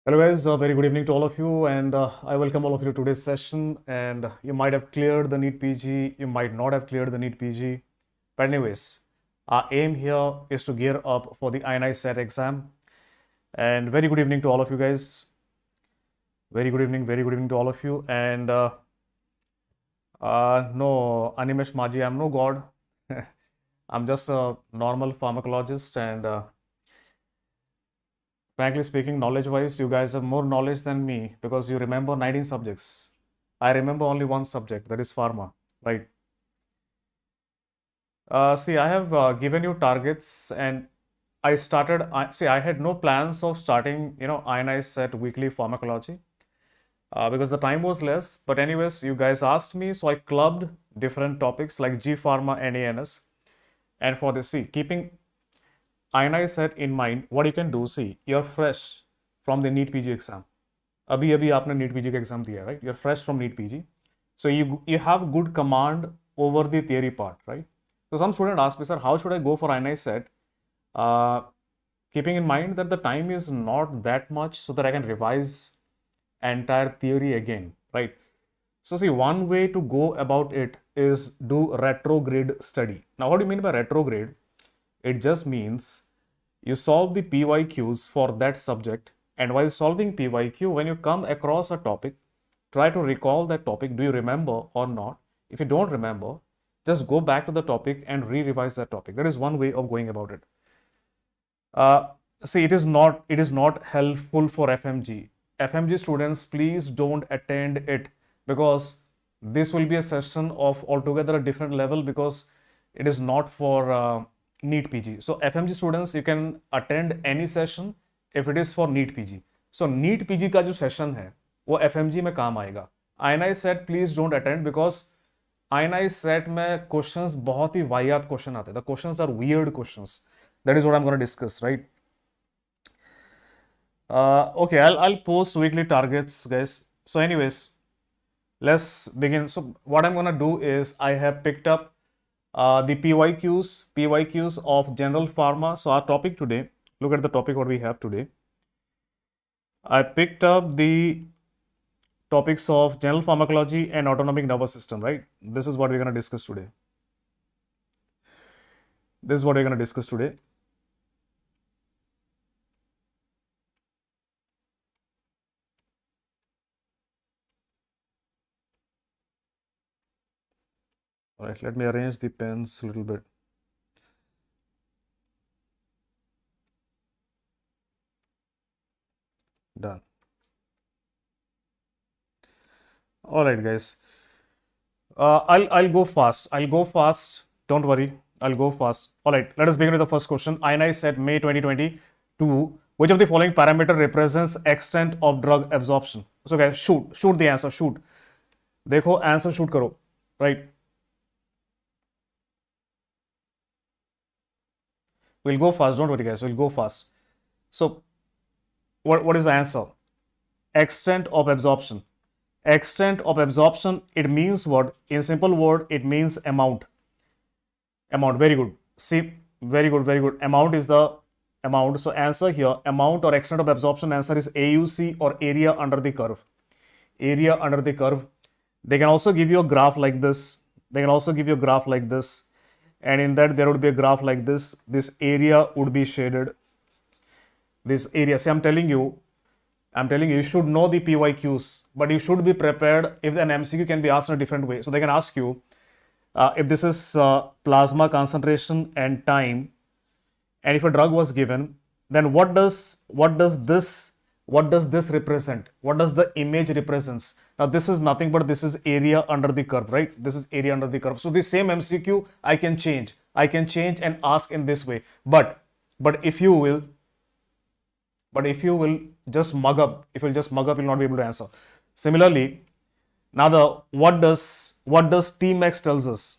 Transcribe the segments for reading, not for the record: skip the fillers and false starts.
Hello guys, very good evening to all of you, and I welcome all of you to today's session. And you might have cleared the NEET PG, you might not have cleared the NEET PG, but anyways, our aim here is to gear up for the INI SET exam. And very good evening to all of you guys. Very good evening to all of you. And no, Animesh Maji, I'm no god. I'm just a normal pharmacologist, and frankly speaking, knowledge-wise, you guys have more knowledge than me because you remember 19 subjects. I remember only one subject, that is Pharma, right? See, I have given you targets, and I had no plans of starting, INI set weekly pharmacology because the time was less. But anyways, you guys asked me, so I clubbed different topics like G Pharma and ANS. And for this, see, keeping INI set in mind, what you can do, see, you're fresh from the NEET PG exam. अभी अभी आपने NEET PG का exam दिया, right? Your fresh from NEET PG, so you have good command over the theory part, right? So some student asked me, sir, how should I go for INI set, keeping in mind that the time is not that much so that I can revise entire theory again, right? So see, one way to go about it is do retrograde study. Now what do you mean by retrograde? It just means you solve the PYQs for that subject, and while solving PYQ, when you come across a topic, try to recall that topic. Do you remember or not? If you don't remember, just go back to the topic and re-revise that topic. That is one way of going about it. See, it is not helpful for FMG. FMG students, please don't attend it, because this will be a session of altogether a different level, because it is not for NEET PG. So FMG students, you can attend any session if it is for NEET PG. So NEET PG का जो session है वो FMG में काम आएगा. INI set please don't attend, because INI set में questions बहुत ही वाहियात question आते हैं. The questions are weird questions. That is what I'm going to discuss, right? Okay, I'll post weekly targets, guys. So anyways, let's begin. So what I'm going to do is I have picked up the PYQs of general pharma. So our topic today, look at the topic what we have today. I picked up the topics of general pharmacology and autonomic nervous system, right? This is what we're going to discuss today. This is what we're going to discuss today. All right, let me arrange the pens a little bit. Done. All right, guys. I'll go fast. I'll go fast. Don't worry. I'll go fast. All right. Let us begin with the first question. INI said May 2022. Which of the following parameter represents extent of drug absorption? So guys, shoot the answer. Shoot. देखो answer shoot करो. Right. We'll go fast. Don't worry, guys. We'll go fast. So, what is the answer? Extent of absorption. Extent of absorption, it means what? In simple word, it means amount. Amount, very good. See, very good, very good. Amount is the amount. So answer here, amount or extent of absorption, answer is AUC, or area under the curve. Area under the curve. They can also give you a graph like this. They can also give you a graph like this. And in that there would be a graph like this. This area would be shaded. This area. See, I'm telling you, you should know the PYQs, but you should be prepared if an MCQ can be asked in a different way. So they can ask you, if this is plasma concentration and time, and if a drug was given, then what does this represent? What does the image represents? Now this is nothing but this is area under the curve, right? This is area under the curve. So the same MCQ I can change and ask in this way. But if you will just mug up, you'll not be able to answer. Similarly, now what does Tmax tells us?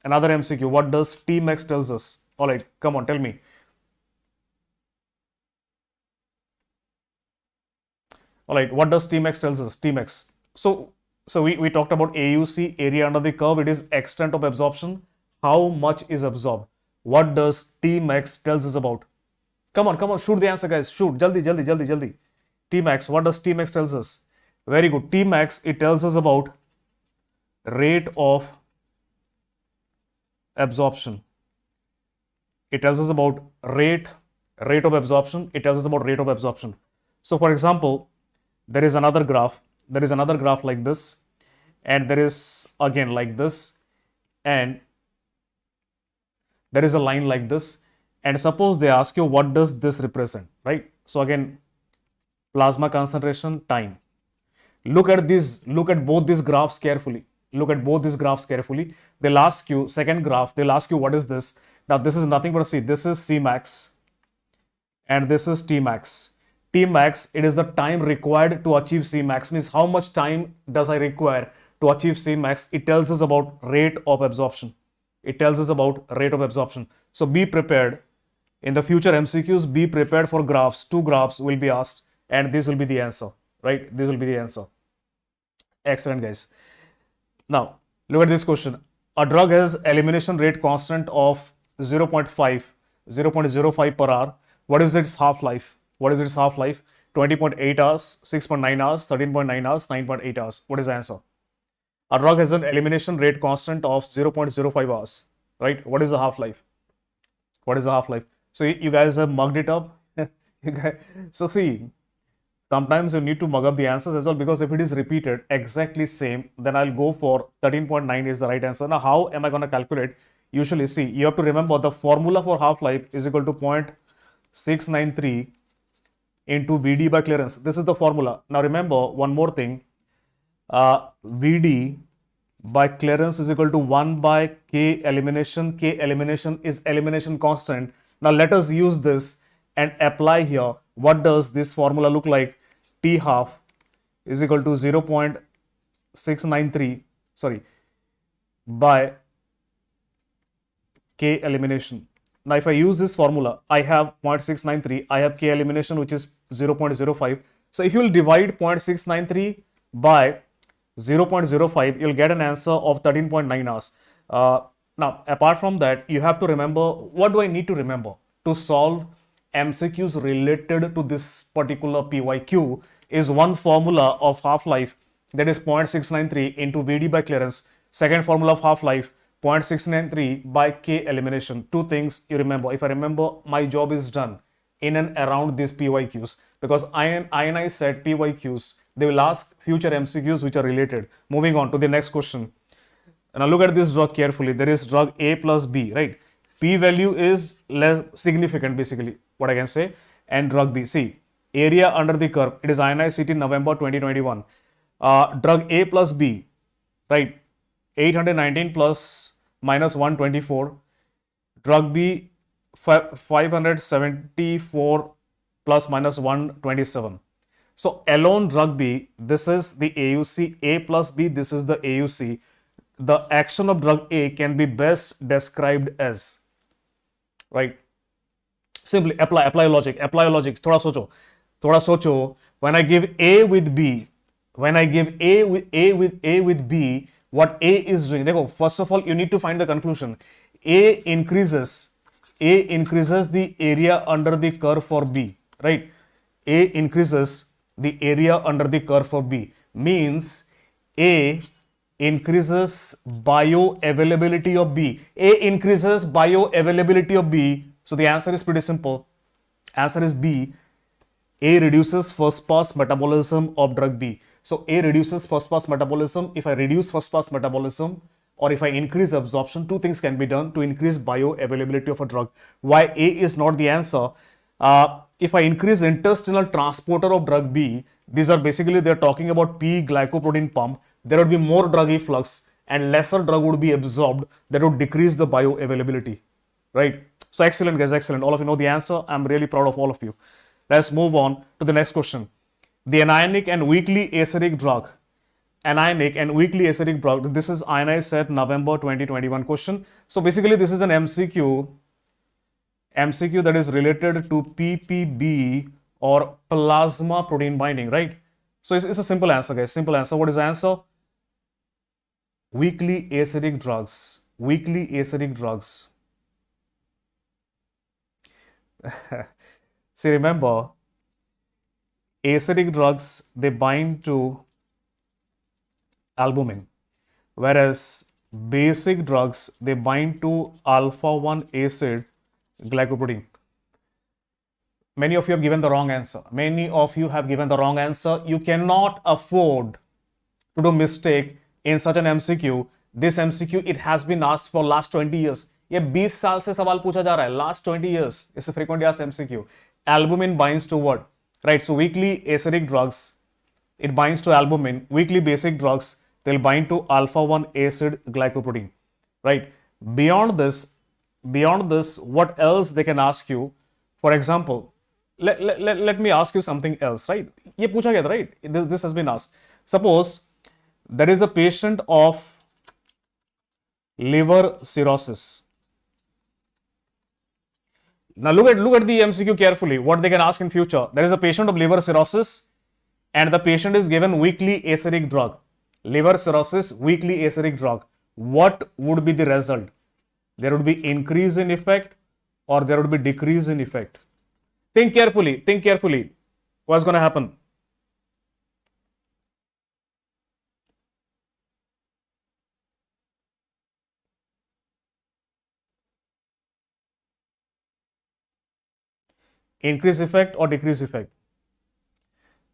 Another MCQ. What does Tmax tells us? All right, come on, tell me. All right, what does Tmax tells us? Tmax. So we talked about AUC, area under the curve. It is extent of absorption. How much is absorbed? What does Tmax tells us about? Come on, shoot the answer, guys. Shoot, jaldi. Tmax. What does Tmax tells us? Very good. Tmax, it tells us about rate of absorption. It tells us about rate of absorption. It tells us about rate of absorption. So for example, there is another graph. There is another graph like this, and there is again like this, and there is a line like this. And suppose they ask you, what does this represent, right? So again, plasma concentration, time. Look at both these graphs carefully. Look at both these graphs carefully. They'll ask you, second graph, they'll ask you, what is this? Now, this is nothing but see, this is Cmax and this is Tmax. Tmax, it is the time required to achieve Cmax, means how much time does I require to achieve Cmax. It tells us about rate of absorption. It tells us about rate of absorption. So be prepared. In the future MCQs, be prepared for graphs. Two graphs will be asked, and this will be the answer, right? This will be the answer. Excellent, guys. Now, look at this question. A drug has elimination rate constant of 0.05 per hour. What is its half-life? What is its half-life? 20.8 hours, 6.9 hours, 13.9 hours, 9.8 hours. What is the answer? A drug has an elimination rate constant of 0.05 hours, right? What is the half-life? What is the half-life? So you guys have mugged it up. So see, sometimes you need to mug up the answers as well, because if it is repeated exactly same, then I'll go for 13.9 is the right answer. Now, how am I going to calculate? Usually, see, you have to remember the formula for half-life is equal to 0.693 into VD by clearance. This is the formula. Now, remember one more thing. VD by clearance is equal to 1 by K elimination. K elimination is elimination constant. Now, let us use this and apply here. What does this formula look like? T half is equal to 0.693, by K elimination. Now, if I use this formula, I have 0.693, I have K elimination, which is 0.05. So, if you will divide 0.693 by 0.05, you'll get an answer of 13.9 hours. Now, apart from that, you have to remember, what do I need to remember to solve MCQs related to this particular PYQ is one formula of half-life, that is 0.693 into VD by clearance. Second formula of half-life, 0.693 by K elimination. Two things you remember. If I remember, my job is done in and around these PYQs, because I said PYQs, they will ask future MCQs which are related. Moving on to the next question. Now look at this drug carefully. There is drug A plus B, right? P value is less significant, basically, what I can say. And drug B, see, area under the curve, it is ionized CT November 2021. Drug A plus B, right? 819 plus minus 124. Drug B, 574 plus minus 127. So alone drug B, this is the AUC. A plus B, this is the AUC. The action of drug A can be best described as, right? Simply apply logic. Thoda socho. When I give A with B, what A is doing. First of all, you need to find the conclusion. A increases the area under the curve for B, right? A increases the area under the curve for B, means A increases bioavailability of B. A increases bioavailability of B. So the answer is pretty simple. Answer is B. A reduces first pass metabolism of drug B. So A reduces first pass metabolism. If I reduce first pass metabolism, or if I increase absorption, two things can be done to increase bioavailability of a drug. Why A is not the answer? If I increase intestinal transporter of drug B, these are basically, they're talking about P glycoprotein pump. There would be more drug efflux and lesser drug would be absorbed. That would decrease the bioavailability, right? So excellent, guys, excellent. All of you know the answer. I'm really proud of all of you. Let's move on to the next question. The anionic and weakly acidic drug. Anionic and weakly acidic drug. This is ionized at November 2021 question. So basically, this is an MCQ that is related to PPB or plasma protein binding, right? So it's a simple answer, guys. Simple answer. What is the answer? Weakly acidic drugs. Weakly acidic drugs. See, remember, acidic drugs, they bind to albumin, whereas basic drugs, they bind to alpha 1 acid glycoprotein. Many of you have given the wrong answer. Many of you have given the wrong answer. You cannot afford to do mistake in such an MCQ. This MCQ, it has been asked for last 20 years. ये 20 साल से सवाल पूछा जा रहा है. Last 20 years. It's a frequently asked MCQ. Albumin binds to what? Right. So weakly acidic drugs, it binds to albumin. Weakly basic drugs, they'll bind to alpha 1 acid glycoprotein. Right. Beyond this, what else they can ask you? For example, let me ask you something else, right? ये पूछा गया था, right? This has been asked. Suppose there is a patient of liver cirrhosis. Now look at the MCQ carefully. What they can ask in future. There is a patient of liver cirrhosis and the patient is given weakly acidic drug. Liver cirrhosis, weakly acidic drug. What would be the result? There would be increase in effect or there would be decrease in effect. Think carefully. Think carefully. What's going to happen? Increase effect or decrease effect?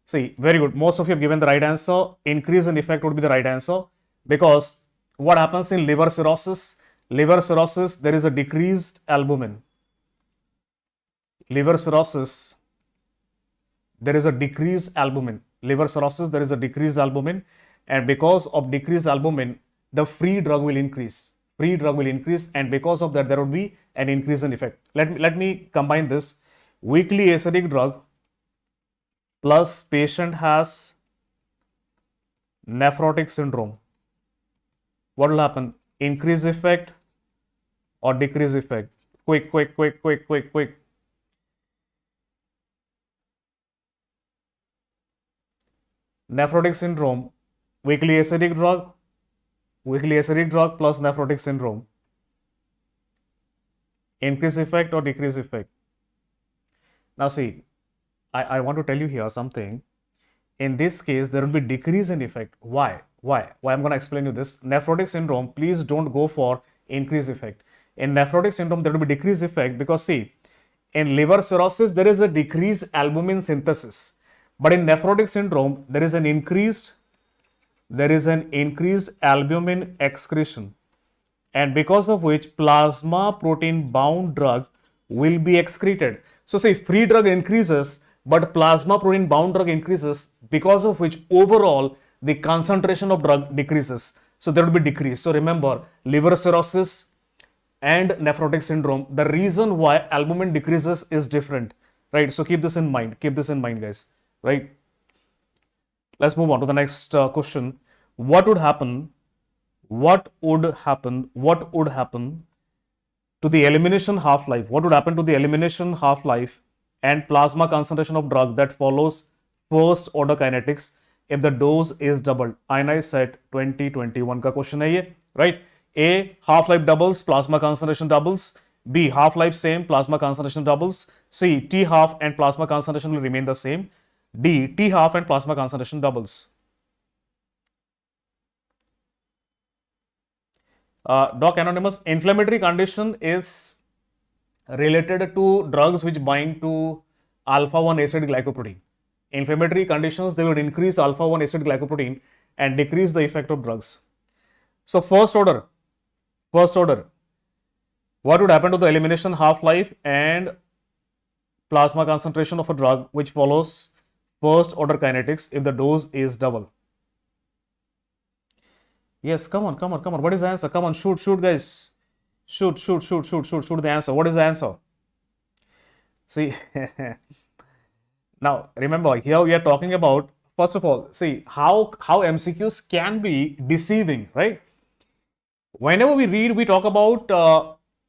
See, very good. Most of you have given the right answer. Increase in effect would be the right answer, because what happens in liver cirrhosis? Liver cirrhosis, there is a decreased albumin. Liver cirrhosis, there is a decreased albumin. Liver cirrhosis, there is a decreased albumin, and because of decreased albumin, the free drug will increase. Free drug will increase, and because of that, there will be an increase in effect. Let me combine this. Weakly acidic drug plus patient has nephrotic syndrome. What will happen? Increase effect or decrease effect? Quick. Nephrotic syndrome, weakly acidic drug plus nephrotic syndrome. Increase effect or decrease effect? Now see, I want to tell you here something. In this case, there will be decrease in effect. Why? I'm going to explain you this. Nephrotic syndrome, please don't go for increase effect. In nephrotic syndrome, there will be decrease effect because see, in liver cirrhosis, there is a decreased albumin synthesis. But in nephrotic syndrome, there is an increased albumin excretion, and because of which plasma protein bound drug will be excreted. So say free drug increases, but plasma protein bound drug increases, because of which overall the concentration of drug decreases. So there will be decrease. So remember, liver cirrhosis and nephrotic syndrome, the reason why albumin decreases is different, right? So keep this in mind. Keep this in mind, guys, right? Let's move on to the next question. What would happen to the elimination half-life? What would happen to the elimination half-life and plasma concentration of drug that follows first order kinetics if the dose is doubled? Ionized set 2021 का question है ये, right? A, half-life doubles, plasma concentration doubles. B, half-life same, plasma concentration doubles. C, T half and plasma concentration will remain the same. D, T half and plasma concentration doubles. Doc Anonymous, inflammatory condition is related to drugs which bind to alpha 1 acid glycoprotein. Inflammatory conditions, they would increase alpha 1 acid glycoprotein and decrease the effect of drugs. So first order, what would happen to the elimination half-life and plasma concentration of a drug which follows first order kinetics if the dose is double? Yes, come on. What is the answer? Come on, shoot, guys. Shoot the answer. What is the answer? See, now remember, here we are talking about, first of all, see how MCQs can be deceiving, right? Whenever we read, we talk about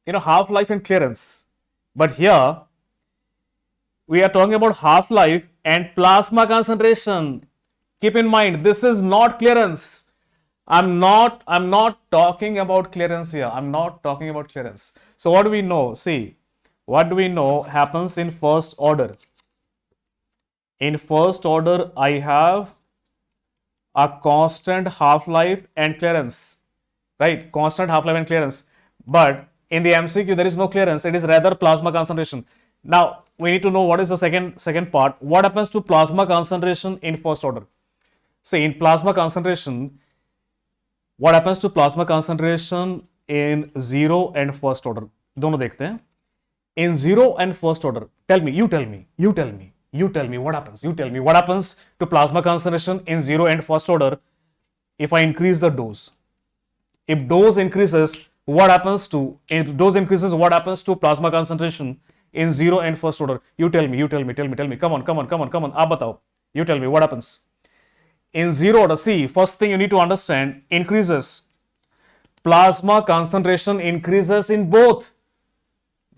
half-life and clearance, but here we are talking about half-life and plasma concentration. Keep in mind, this is not clearance. I'm not talking about clearance here. I'm not talking about clearance. So what do we know? See, what do we know happens in first order? In first order, I have a constant half-life and clearance, right? Constant half-life and clearance. But in the MCQ, there is no clearance. It is rather plasma concentration. Now, we need to know what is the second part. What happens to plasma concentration in first order? See, in plasma concentration, what happens to plasma concentration in zero and first order? दोनों देखते हैं. In zero and first order, tell me, you tell me what happens. You tell me what happens to plasma concentration in zero and first order if I increase the dose. If dose increases, what happens to plasma concentration in zero and first order? You tell me. Come on. आप बताओ. You tell me what happens. In zero order, see, first thing you need to understand, increases. Plasma concentration increases in both.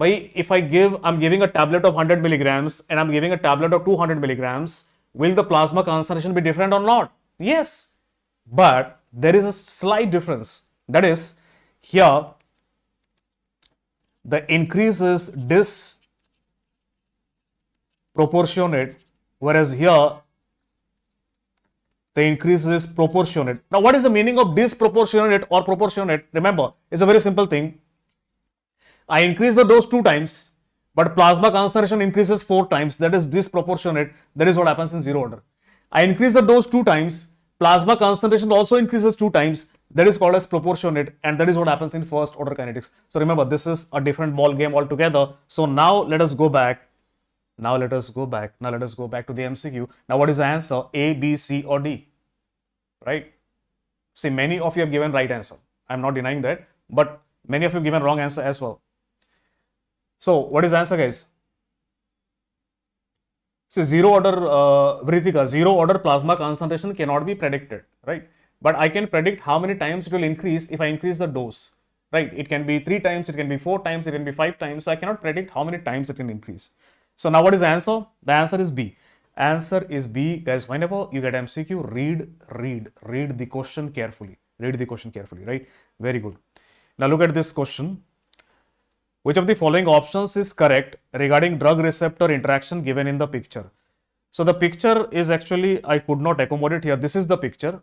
If I'm giving a tablet of 100 milligrams and I'm giving a tablet of 200 milligrams, will the plasma concentration be different or not? Yes. But there is a slight difference. That is, here, the increase is disproportionate, whereas here, the increase is proportionate. Now, what is the meaning of disproportionate or proportionate? Remember, it's a very simple thing. I increase the dose 2 times, but plasma concentration increases 4 times. That is disproportionate. That is what happens in zero order. I increase the dose 2 times, plasma concentration also increases 2 times. That is called as proportionate, and that is what happens in first order kinetics. So remember, this is a different ball game altogether. So now let us go back. Now let us go back to the MCQ. Now what is the answer? A, B, C or D? Right? See, many of you have given right answer. I'm not denying that, but many of you have given wrong answer as well. So what is the answer, guys? See, zero order Vritika, zero order plasma concentration cannot be predicted, right? But I can predict how many times it will increase if I increase the dose, right? It can be 3 times, it can be 4 times, it can be 5 times. So I cannot predict how many times it can increase. So now what is the answer? The answer is B. Answer is B. Guys, whenever you get MCQ, read the question carefully. Right? Very good. Now look at this question. Which of the following options is correct regarding drug receptor interaction given in the picture? So the picture is actually, I could not accommodate here. This is the picture.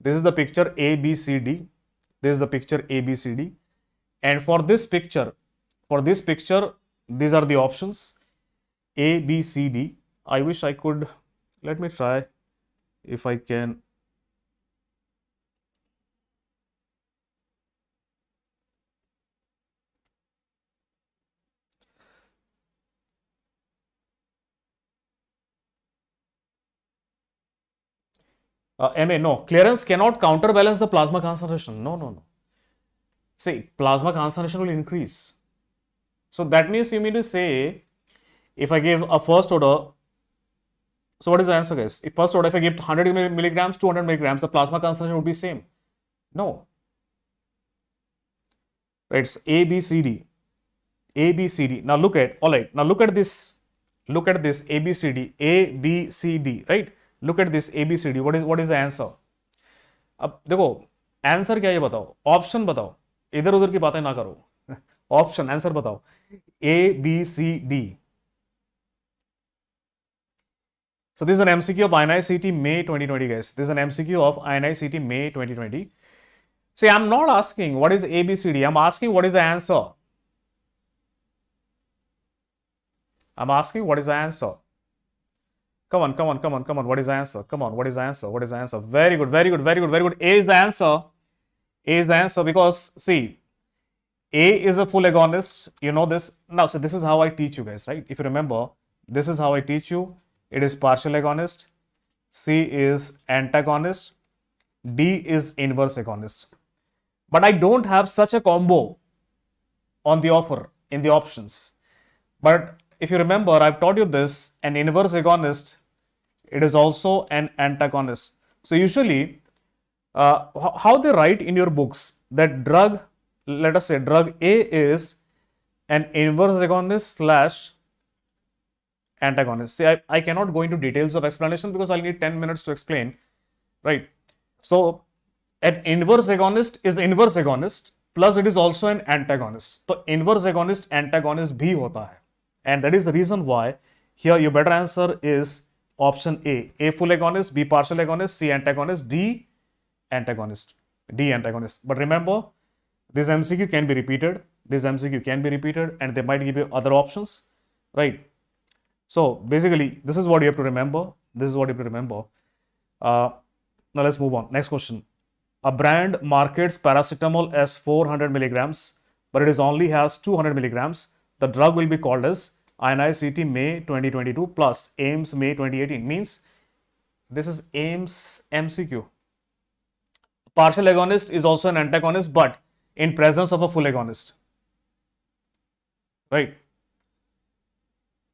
This is the picture A, B, C, D. This is the picture A, B, C, D. And for this picture, these are the options A, B, C, D. I wish I could, let me try if I can. MA, no, clearance cannot counterbalance the plasma concentration. No. See, plasma concentration will increase. So that means you mean to say, if I give a first order, so what is the answer, guys? If first order, if I give 100 milligrams, 200 milligrams, the plasma concentration would be same. No. Right, it's A, B, C, D. A, B, C, D. Now look at, alright, now look at this A, B, C, D. A, B, C, D, right? Look at this A, B, C, D. What is the answer? अब देखो answer क्या है ये बताओ, option बताओ, इधर उधर की बातें ना करो, ऑप्शन आंसर बताओ. A, B, C, D. So this is an MCQ of INICT May 2020, guys. This is an MCQ of INICT May 2020. See, I'm not asking what is A, B, C, D. I'm asking what is the answer. I'm asking what is the answer. Come on. What is the answer? Come on. What is the answer? Very good. A is the answer. Because see, A is a full agonist. You know this. Now, so this is how I teach you guys, right? If you remember, this is how I teach you. It is partial agonist. C is antagonist. D is inverse agonist. But I don't have such a combo on the offer in the options. But if you remember, I've taught you this, an inverse agonist, it is also an antagonist. So usually, how they write in your books that drug, let us say drug A is an inverse agonist / antagonist. See, I cannot go into details of explanation because I'll need 10 minutes to explain, right? So, an inverse agonist is inverse agonist plus it is also an antagonist. So, inverse agonist antagonist bhi hota hai. And that is the reason why here your better answer is Option A full agonist, B partial agonist, C antagonist, D antagonist. D antagonist. But remember, this MCQ can be repeated. This MCQ can be repeated, and they might give you other options, right? So basically, this is what you have to remember. This is what you have to remember. Now let's move on. Next question. A brand markets paracetamol as 400 milligrams, but it is only has 200 milligrams. The drug will be called as INICT May 2022 plus AIMS May 2018. Means this is AIMS MCQ. Partial agonist is also an antagonist, but in presence of a full agonist. Right?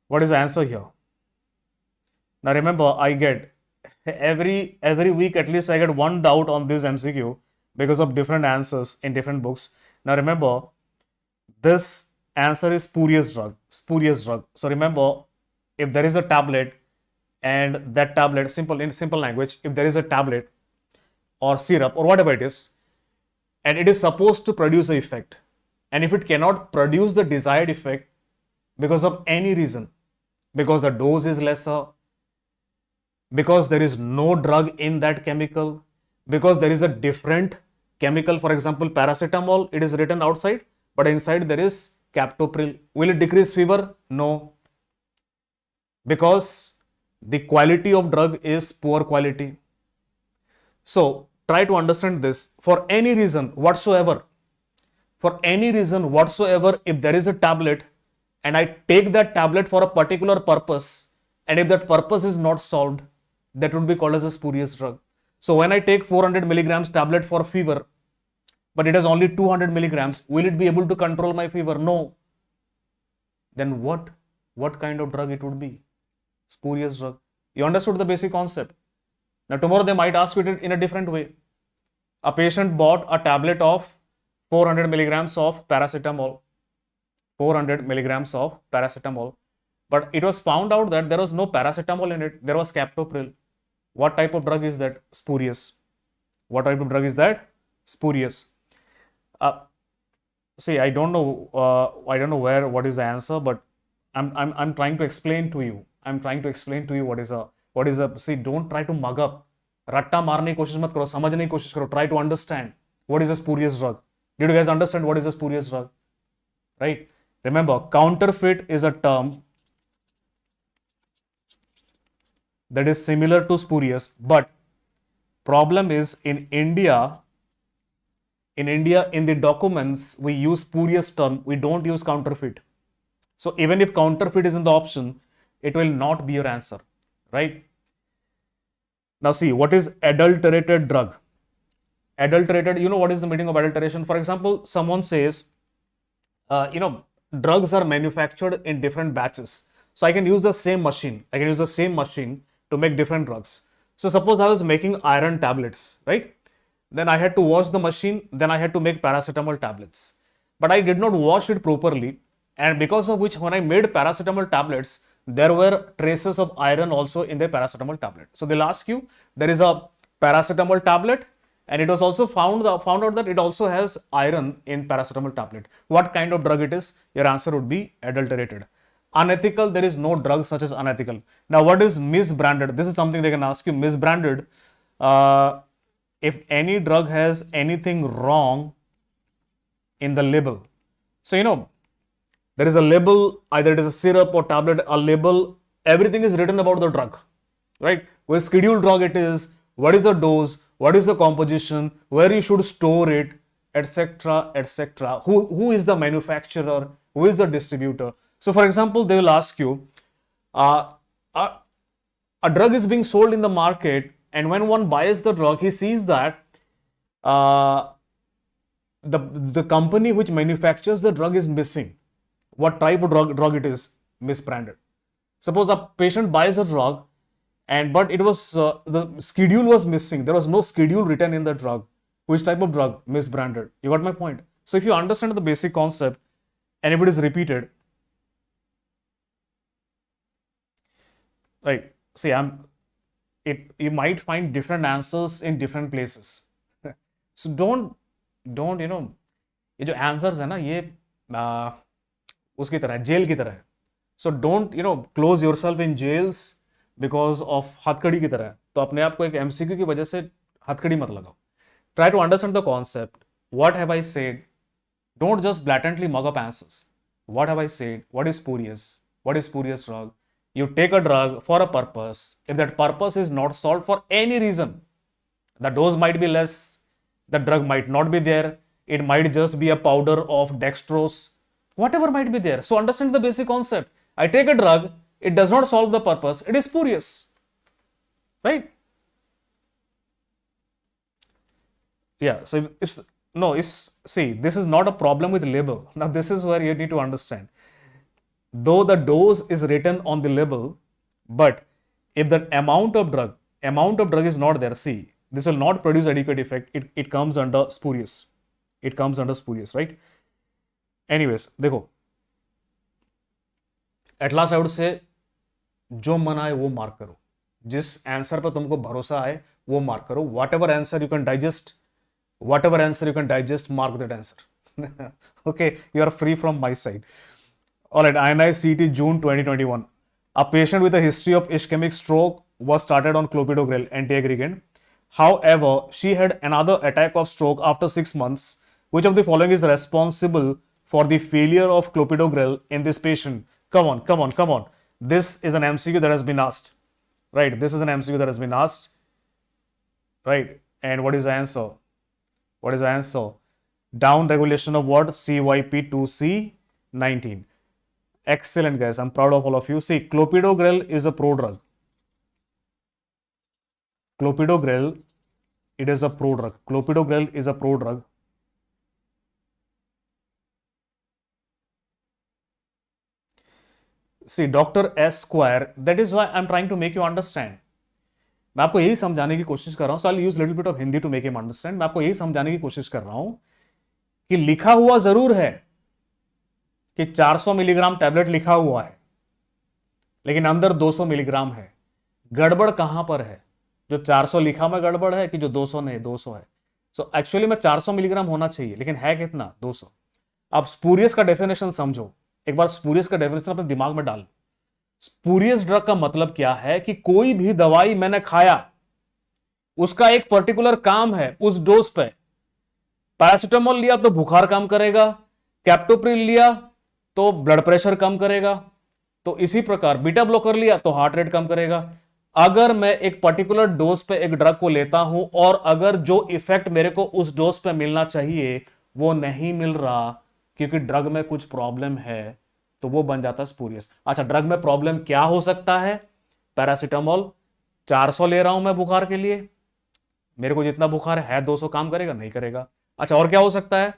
What is the answer here? Now remember, I get every week at least I get one doubt on this MCQ because of different answers in different books. Now remember, this answer is spurious drug. Spurious drug. So remember, if there is a tablet and that tablet, in simple language, if there is a tablet or syrup or whatever it is, and it is supposed to produce an effect, and if it cannot produce the desired effect because of any reason, because the dose is lesser, because there is no drug in that chemical, because there is a different chemical, for example, paracetamol, it is written outside, but inside there is captopril. Will it decrease fever? No. Because the quality of drug is poor quality. So try to understand this. For any reason whatsoever, if there is a tablet and I take that tablet for a particular purpose, and if that purpose is not solved, that would be called as a spurious drug. So when I take 400 milligrams tablet for fever, but it has only 200 milligrams, will it be able to control my fever? No. Then what kind of drug it would be? Spurious drug. You understood the basic concept. Now tomorrow they might ask you it in a different way. A patient bought a tablet of 400 milligrams of paracetamol. 400 milligrams of paracetamol. But it was found out that there was no paracetamol in it. There was captopril. What type of drug is that? Spurious. What type of drug is that? Spurious. See, I don't know what is the answer, but I'm trying to explain to you. what is a. See, don't try to mug up. Ratta मारने की कोशिश मत करो, समझने की कोशिश करो. Try to understand what is a spurious drug. Did you guys understand what is a spurious drug? Right? Remember, counterfeit is a term that is similar to spurious, but problem is in India, in the documents, we use spurious term, we don't use counterfeit. So even if counterfeit is in the option, it will not be your answer, right? Now see, what is adulterated drug? Adulterated, you know what is the meaning of adulteration? For example, someone says, drugs are manufactured in different batches. So I can use the same machine. To make different drugs. So suppose I was making iron tablets, right? Then I had to wash the machine, then I had to make paracetamol tablets. But I did not wash it properly, and because of which when I made paracetamol tablets, there were traces of iron also in the paracetamol tablet. So they'll ask you, there is a paracetamol tablet, and it was also found out that it also has iron in paracetamol tablet. What kind of drug it is? Your answer would be adulterated. Unethical, there is no drug such as unethical. Now, what is misbranded? This is something they can ask you. Misbranded, if any drug has anything wrong in the label. So, there is a label, either it is a syrup or tablet, a label, everything is written about the drug, right? Which scheduled drug it is, what is the dose, what is the composition, where you should store it, etc., etc. Who is the manufacturer, who is the distributor? So, for example, they will ask you, a drug is being sold in the market, and when one buys the drug, he sees that the company which manufactures the drug is missing. What type of drug it is? Misbranded. Suppose a patient buys a drug, but it was the schedule was missing. There was no schedule written in the drug. Which type of drug? Misbranded. You got my point. So, if you understand the basic concept, and if it is repeated, right? See, you might find different answers in different places. So don't ये जो answers है ना ये उसकी तरह है, jail की तरह है. So don't close yourself in jails. Because of हथकड़ी की तरह, तो अपने आप को एक एमसीक्यू की वजह से हथकड़ी मत लगाओ. Try to understand the concept. What have I said? Don't just blatantly mug up answers. What have I said? What is spurious? What is spurious drug? You take a drug for a purpose. If that purpose is not solved for any reason, the dose might be less, the drug might not be there, it might just be a powder of dextrose, whatever might be there. So understand the basic concept. I take a drug, it does not solve the purpose, it is spurious, right? Yeah, so it's no, it's see, this is not a problem with label. Now, this is where you need to understand. Though the dose is written on the label, but if the amount of drug is not there, see, this will not produce adequate effect. It comes under spurious. It comes under spurious, right? Anyways, देखो, at last I would say, जो मन आए वो mark करो. जिस answer पर तुमको भरोसा आए वो मार्क करो. Whatever answer you can digest, mark that answer. Okay, you are free from my side. All right, ANS CT June 2021. A patient with a history of ischemic stroke was started on clopidogrel antiaggregant. However, she had another attack of stroke after 6 months. Which of the following is responsible for the failure of clopidogrel in this patient? Come on. This is an MCQ that has been asked. Right, this is an MCQ that has been asked. Right, and what is the answer? What is the answer? Down regulation of what? CYP2C19. Excellent, guys. I'm proud of all of you. See, clopidogrel is a prodrug. Clopidogrel, it is a prodrug. Clopidogrel is a prodrug. See, Dr. S square, that is why I'm trying to make you understand. मैं आपको यही समझाने की कोशिश कर रहा हूं. So I'll use little bit of Hindi to make him understand. मैं आपको यही समझाने की कोशिश कर रहा हूं कि लिखा हुआ जरूर है कि 400 मिलीग्राम टैबलेट लिखा हुआ है, लेकिन अंदर 200 मिलीग्राम है. गड़बड़ कहां पर है? जो 400 लिखा में गड़बड़ है कि जो 200 नहीं, 200 है. सो एक्चुअली में 400 मिलीग्राम होना चाहिए, लेकिन है कितना? 200. अब स्पूरियस का डेफिनेशन समझो. एक बार स्पूरियस का डेफिनेशन अपने दिमाग में डाल. स्पूरियस ड्रग का मतलब क्या है कि कोई भी दवाई मैंने खाया, उसका एक पर्टिकुलर काम है उस डोज पे. पैरासिटामोल लिया तो बुखार कम करेगा, कैप्टोप्रिल लिया तो ब्लड प्रेशर कम करेगा, तो इसी प्रकार बीटा ब्लॉकर लिया तो हार्ट रेट कम करेगा. अगर मैं एक पर्टिकुलर डोज पे एक ड्रग को लेता हूं और अगर जो इफेक्ट मेरे को उस डोज पे मिलना चाहिए वो नहीं मिल रहा क्योंकि ड्रग में कुछ प्रॉब्लम है, तो वो बन जाता है स्पूरियस. अच्छा, ड्रग में प्रॉब्लम क्या हो सकता है? पैरासिटामोल 400 ले रहा हूं मैं बुखार के लिए, मेरे को जितना बुखार है 200 काम करेगा? नहीं करेगा. अच्छा, और क्या हो सकता है?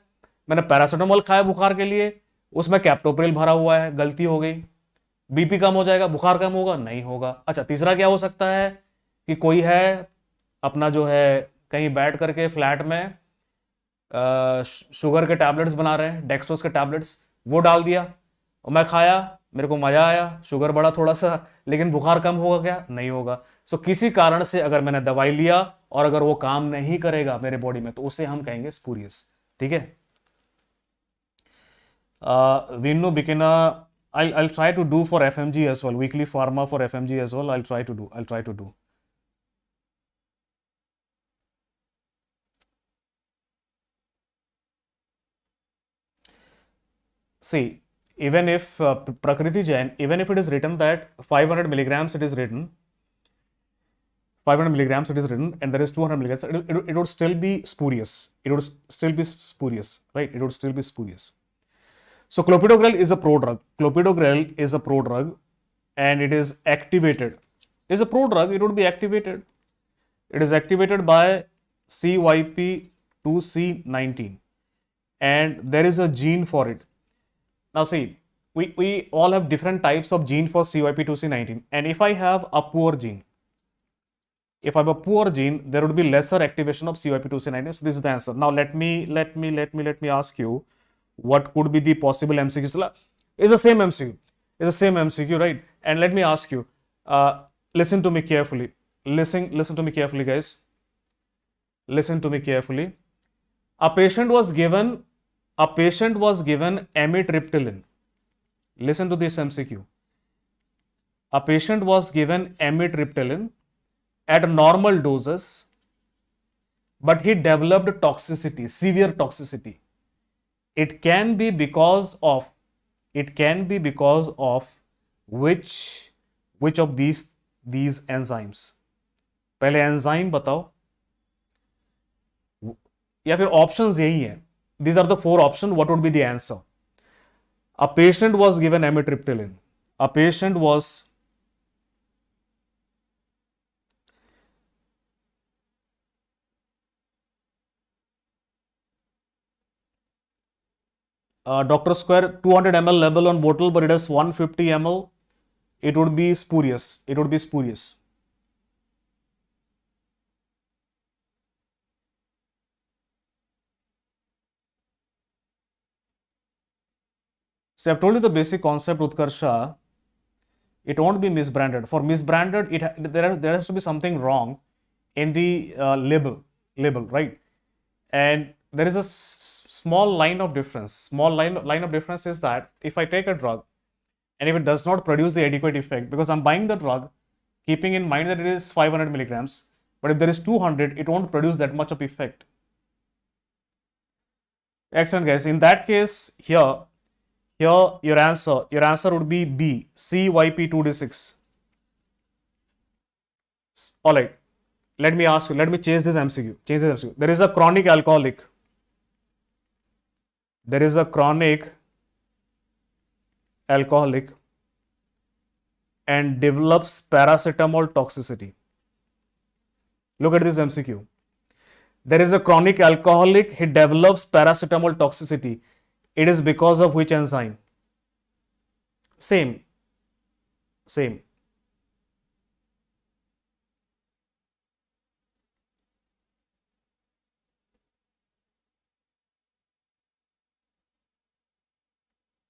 मैंने पैरासिटामोल खाया बुखार के लिए, उसमें कैप्टोप्रिल भरा हुआ है, गलती हो गई, बीपी कम हो जाएगा, बुखार कम होगा? नहीं होगा. अच्छा, तीसरा क्या हो सकता है कि कोई है अपना जो है कहीं बैठ करके फ्लैट में शुगर के टैबलेट्स बना रहे हैं, डेक्सट्रोज के टैबलेट्स, वो डाल दिया और मैं खाया, मेरे को मजा आया, शुगर बढ़ा थोड़ा सा, लेकिन बुखार कम होगा क्या? नहीं होगा. सो किसी कारण से अगर मैंने दवाई लिया और अगर वो काम नहीं करेगा मेरे बॉडी में, तो उसे हम कहेंगे स्पूरियस. ठीक है. विन्नो बिकिना, I'll try to do for FMG as well, weekly pharma for FMG as well. I'll try to do. See, even if Prakriti Jain, even if it is written that 500 milligrams it is written, 500 milligrams it is written, and there is 200 milligrams, it would still be spurious. It would still be spurious, right? It would still be spurious. So clopidogrel is a prodrug. Clopidogrel is a prodrug, and it is activated. Is a prodrug. It would be activated. It is activated by CYP2C19, and there is a gene for it. Now see, we all have different types of gene for CYP2C19, and if I have a poor gene, there would be lesser activation of CYP2C19. So this is the answer. Now let me ask you, what could be the possible MCQ? It's the same MCQ. It's the same MCQ, right? And let me ask you, listen to me carefully. Listen to me carefully, guys. Listen to me carefully. A patient was given amitriptyline. Listen to this MCQ. A patient was given amitriptyline at normal doses, but he developed toxicity, severe toxicity. It can be because of which of these enzymes. पहले enzyme बताओ या फिर options यही है. These are the four options. What would be the answer? A patient was given amitriptyline. A patient was Dr. Square 200 ml label on bottle, but it has 150 ml. It would be spurious. It would be spurious. So I've told you the basic concept, Utkarsha. It won't be misbranded. For misbranded, there has to be something wrong in the label, right? And there is a small line of difference. Small line of difference is that if I take a drug and if it does not produce the adequate effect, because I'm buying the drug keeping in mind that it is 500 milligrams, but if there is 200, it won't produce that much of effect. Excellent, guys. In that case, here your answer would be B, CYP2D6. All right. Let me ask you, let me change this MCQ. There is a chronic alcoholic. There is a chronic alcoholic and develops paracetamol toxicity. Look at this MCQ. There is a chronic alcoholic, he develops paracetamol toxicity. It is because of which enzyme? Same.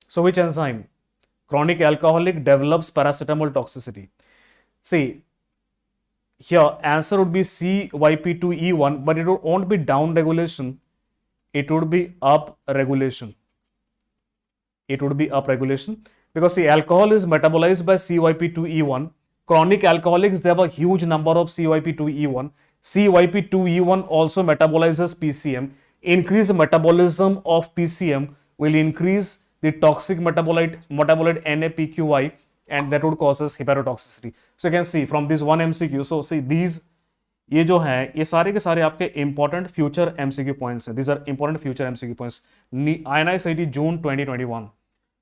So which enzyme? Chronic alcoholic develops paracetamol toxicity. See, here answer would be CYP2E1, but it won't be down regulation. It would be up regulation. Because see, alcohol is metabolized by CYP2E1. Chronic alcoholics, they have a huge number of CYP2E1. CYP2E1 also metabolizes PCM. Increased metabolism of PCM will increase the toxic metabolite NAPQI, and that would causes hepatotoxicity. So you can see from this one MCQ. So see these, ये जो है ये सारे के सारे आपके important future MCQ points हैं. These are important future MCQ points. INICET June 2021.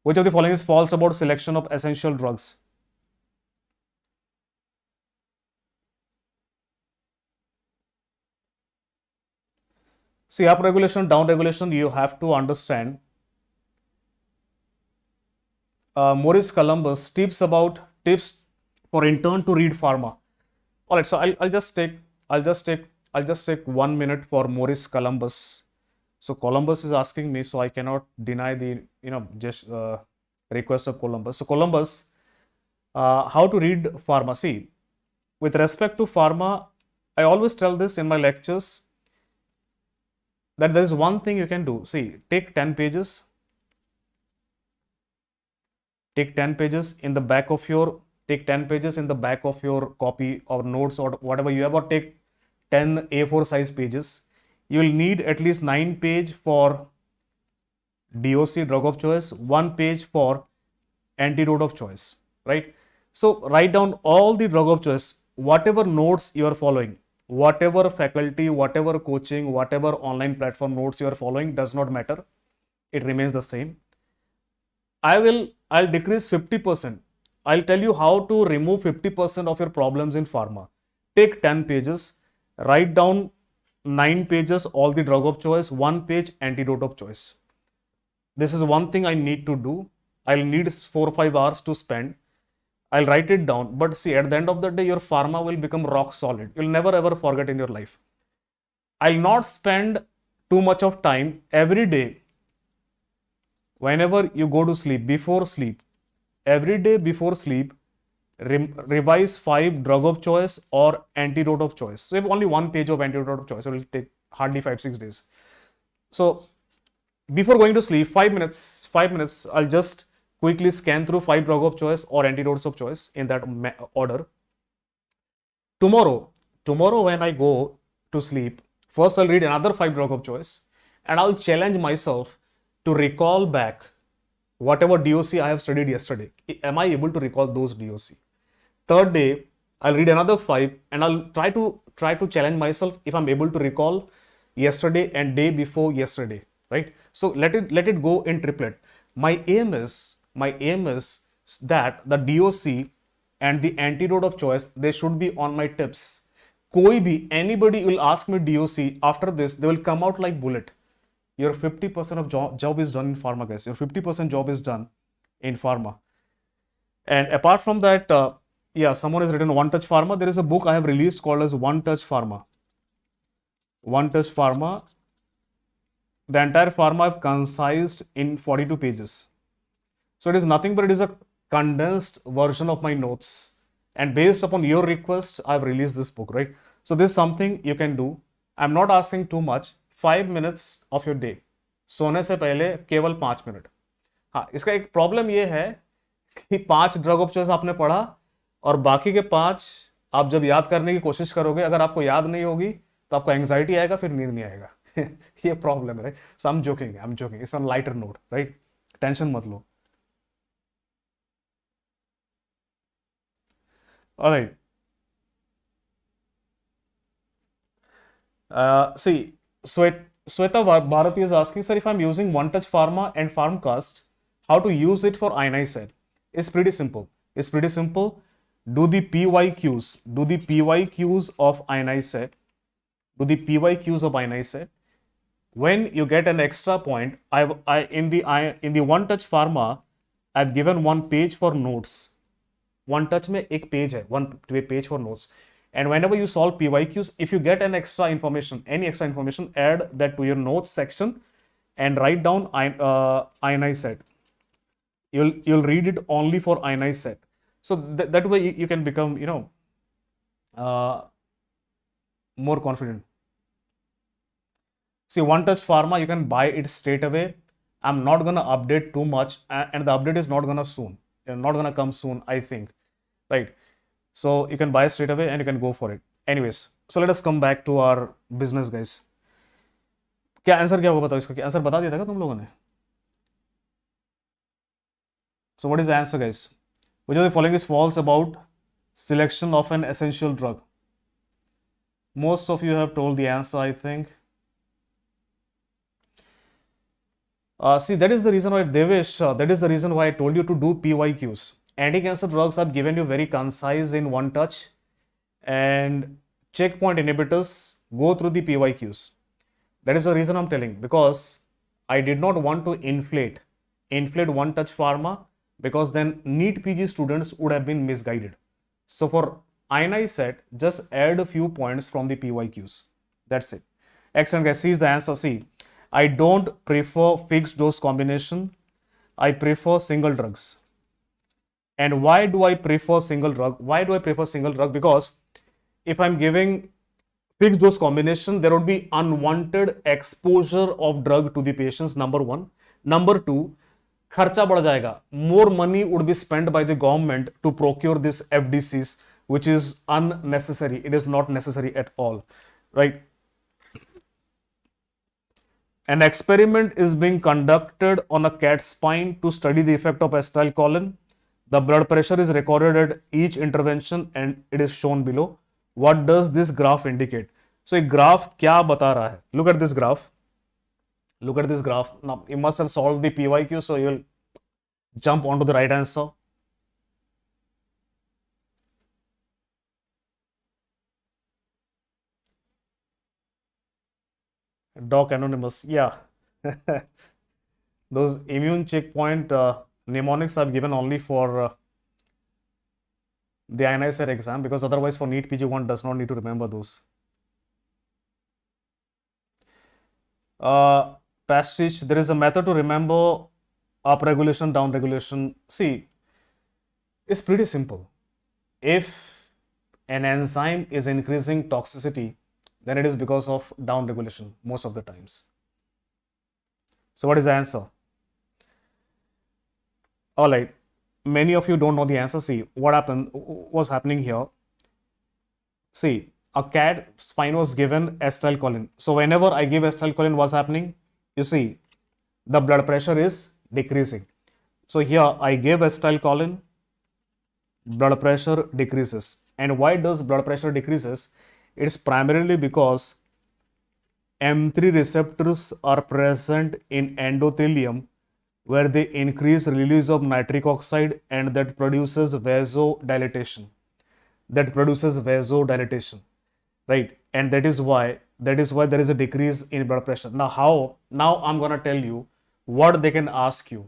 Which of the following is false about selection of essential drugs? See, up regulation, down regulation, you have to understand. Maurice Columbus tips for intern to read Pharma. All right, so I'll just take 1 minute for Maurice Columbus. So Columbus is asking me, so I cannot deny the request of Columbus. So Columbus, how to read Pharma? See, with respect to Pharma, I always tell this in my lectures that there is one thing you can do. See, take 10 pages. Take 10 pages in the back of your copy or notes or whatever you have, or take 10 A4 size pages. You will need at least 9 pages for DOC, drug of choice, 1 page for antidote of choice, right? So write down all the drug of choice, whatever notes you are following, whatever faculty, whatever coaching, whatever online platform notes you are following, does not matter. It remains the same. I'll decrease 50%. I'll tell you how to remove 50% of your problems in Pharma. Take 10 pages, write down 9 pages, all the drug of choice, 1 page antidote of choice. This is one thing I need to do. I'll need 4 or 5 hours to spend. I'll write it down. But see, at the end of the day, your Pharma will become rock solid. You'll never ever forget in your life. I'll not spend too much of time every day. Whenever you go to sleep, before sleep, every day before sleep, revise 5 drug of choice or antidote of choice. So you have only 1 page of antidote of choice. It will take hardly 5-6 days. So before going to sleep, 5 minutes, I'll just quickly scan through 5 drug of choice or antidotes of choice in that order. Tomorrow when I go to sleep, first I'll read another 5 drug of choice and I'll challenge myself to recall back whatever DOC I have studied yesterday. Am I able to recall those DOC? Third day, I'll read another 5 and I'll try to challenge myself if I'm able to recall yesterday and day before yesterday, right? So let it go in triplet. My aim is that the DOC and the antidote of choice, they should be on my tips. Anybody will ask me DOC after this, they will come out like bullet. Your 50% of job is done in pharma, guys. Your 50% job is done in pharma. And apart from that, yeah, someone has written One Touch Pharma. There is a book I have released called as One Touch Pharma. One Touch Pharma. The entire pharma I've concised in 42 pages. So it is nothing but it is a condensed version of my notes. And based upon your request, I've released this book, right? So this is something you can do. I'm not asking too much. 5 minutes of your day. सोने से पहले केवल 5 minute. हाँ, इसका एक problem ये है कि 5 ड्रग ऑफ चॉइस आपने पढ़ा और बाकी के 5 आप जब याद करने की कोशिश करोगे, अगर आपको याद नहीं होगी तो आपको एंग्जाइटी आएगा, फिर नींद नहीं आएगा. ये प्रॉब्लम है, right? So I am joking. It's on lighter note, right? Tension मत लो. Alright. See, Sweta Bharati is asking, sir, if I'm using One Touch Pharma and Pharmcast, how to use it for ionized? It's pretty simple. Do the PYQs. Do the PYQs of ionized. When you get an extra point, in the One Touch Pharma, I've given 1 page for notes. One Touch में एक page है, 1 page for notes. And whenever you solve PYQs, if you get any extra information, add that to your notes section and write down ionized set. You'll read it only for ionized set. So that way you can become, more confident. See, One Touch Pharma, you can buy it straight away. I'm not gonna update too much, and the update is not gonna come soon, I think, right? So you can buy it straight away and you can go for it. Anyways, so let us come back to our business, guys. क्या answer क्या होगा बताओ इसका? क्या answer बता दिया था क्या तुम लोगों ने? So what is the answer, guys? Which of the following is false about selection of an essential drug? Most of you have told the answer, I think. See, that is the reason why, Devesh, that is the reason why I told you to do PYQs. Anti-cancer drugs are given you very concise in One Touch, and checkpoint inhibitors go through the PYQs. That is the reason I'm telling, because I did not want to inflate One Touch Pharma, because then NEET PG students would have been misguided. So for ionized set, just add a few points from the PYQs. That's it. Excellent, guys. See the answer. See, I don't prefer fixed dose combination. I prefer single drugs. And why do I prefer single drug? Because if I'm giving fixed dose combination, there would be unwanted exposure of drug to the patients, number 1. Number 2, kharcha बढ़ जाएगा. More money would be spent by the government to procure this FDCs, which is unnecessary. It is not necessary at all, right? An experiment is being conducted on a cat spine to study the effect of acetylcholine. The blood pressure is recorded at each intervention and it is shown below. What does this graph indicate? So, a graph क्या बता रहा है? Look at this graph. Now, you must have solved the PYQ, so you will jump onto the right answer. Doc Anonymous, yeah. Those immune checkpoint mnemonics I've given only for the ionized exam, because otherwise for NEET PG one does not need to remember those. Passage, there is a method to remember up regulation, down regulation. See, it's pretty simple. If an enzyme is increasing toxicity, then it is because of down regulation most of the times. So what is the answer? All right, many of you don't know the answer. See what happened, what's happening here. See, a cat spine was given acetylcholine. So whenever I give acetylcholine, what's happening? You see, the blood pressure is decreasing. So here I give acetylcholine, blood pressure decreases. And why does blood pressure decreases? It's primarily because M3 receptors are present in endothelium where they increase release of nitric oxide and that produces vasodilatation. That produces vasodilatation, right? And that is why there is a decrease in blood pressure. Now how? Now I'm gonna tell you what they can ask you,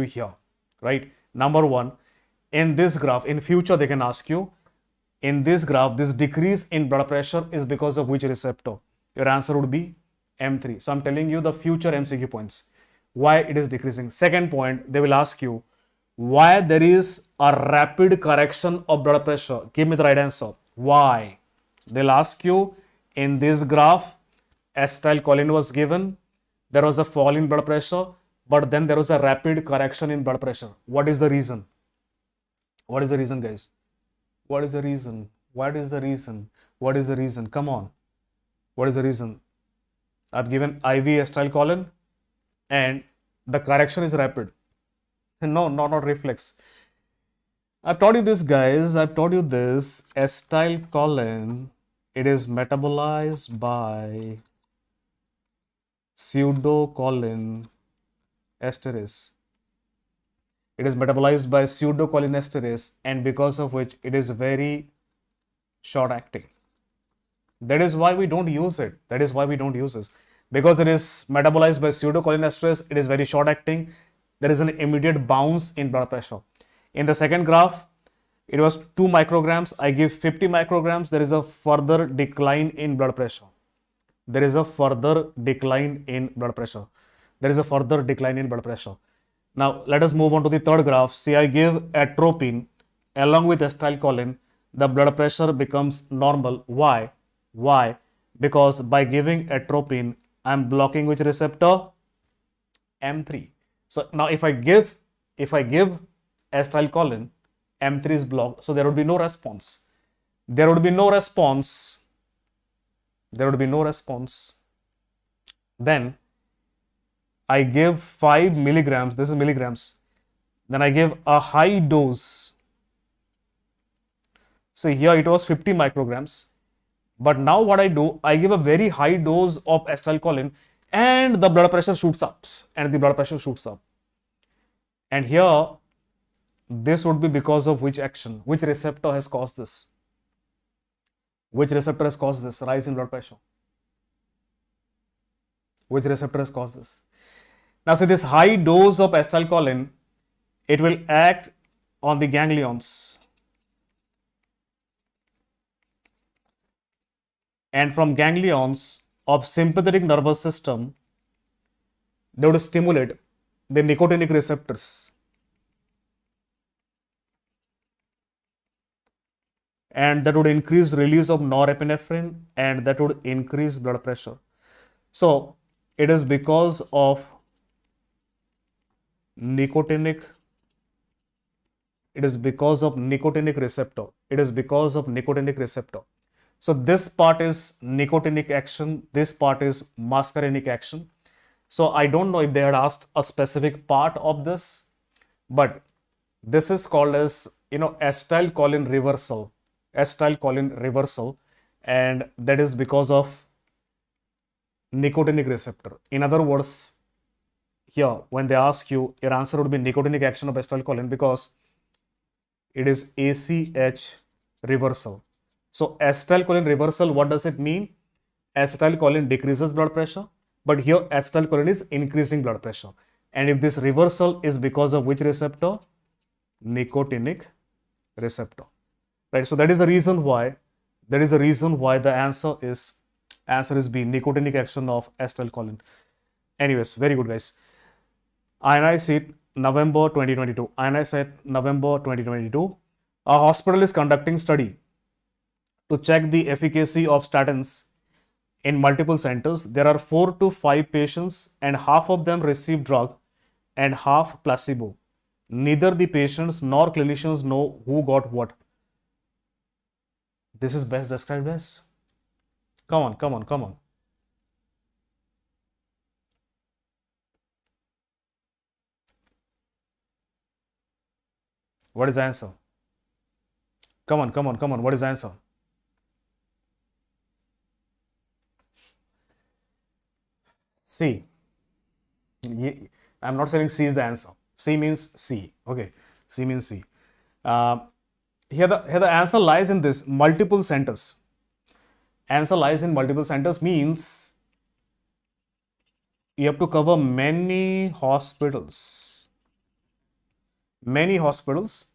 here, right? Number one, in this graph, in future they can ask you, in this graph, this decrease in blood pressure is because of which receptor? Your answer would be M3. So I'm telling you the future MCQ points, why it is decreasing. Second point, they will ask you why there is a rapid correction of blood pressure. Give me the right answer. Why? They'll ask you, in this graph, acetylcholine was given, there was a fall in blood pressure, but then there was a rapid correction in blood pressure. What is the reason? What is the reason, guys? What is the reason? What is the reason? What is the reason? Come on. What is the reason? I've given IV acetylcholine and the correction is rapid. No, not reflex. I've taught you this, guys. I've taught you this. Acetylcholine, it is metabolized by pseudocholine esterase. It is metabolized by pseudocholine esterase, and because of which it is very short acting. That is why we don't use it. Because it is metabolized by pseudocholine esterase, it is very short acting. There is an immediate bounce in blood pressure. In the second graph, it was 2 micrograms. I give 50 micrograms. There is a further decline in blood pressure. Now, let us move on to the third graph. See, I give atropine along with acetylcholine. The blood pressure becomes normal. Why? Because by giving atropine, I am blocking which receptor? M3. So now if I give acetylcholine, M3 is blocked. So there would be no response. Then I give 5 milligrams. This is milligrams. Then I give a high dose. So here it was 50 micrograms. But now what I do, I give a very high dose of acetylcholine and the blood pressure shoots up. And here, this would be because of which action? Which receptor has caused this? Rise in blood pressure? Which receptor has caused this? Now see, this high dose of acetylcholine, it will act on the ganglions. And from ganglions of sympathetic nervous system, they would stimulate the nicotinic receptors. And that would increase release of norepinephrine and that would increase blood pressure. So it is because of nicotinic receptor. So this part is nicotinic action, this part is muscarinic action. So I don't know if they had asked a specific part of this, but this is called as, acetylcholine reversal, and that is because of nicotinic receptor. In other words, here when they ask you, your answer would be nicotinic action of acetylcholine because it is ACH reversal. So acetylcholine reversal, what does it mean? Acetylcholine decreases blood pressure, but here acetylcholine is increasing blood pressure. And if this reversal is because of which receptor? Nicotinic receptor. Right? So that is the reason why the answer is B, nicotinic action of acetylcholine. Anyways, very good, guys. INI it November 2022. A hospital is conducting study to check the efficacy of statins in multiple centers. There are 4 to 5 patients and half of them receive drug and half placebo. Neither the patients nor clinicians know who got what. This is best described as. Come on, come on, come on. What is the answer? Come on, come on, come on. What is the answer? C. I'm not saying C is the answer. C means C. Okay. C means C. Uh, here the answer lies in this multiple centers. Answer lies in multiple centers means you have to cover many hospitals. Many hospitals,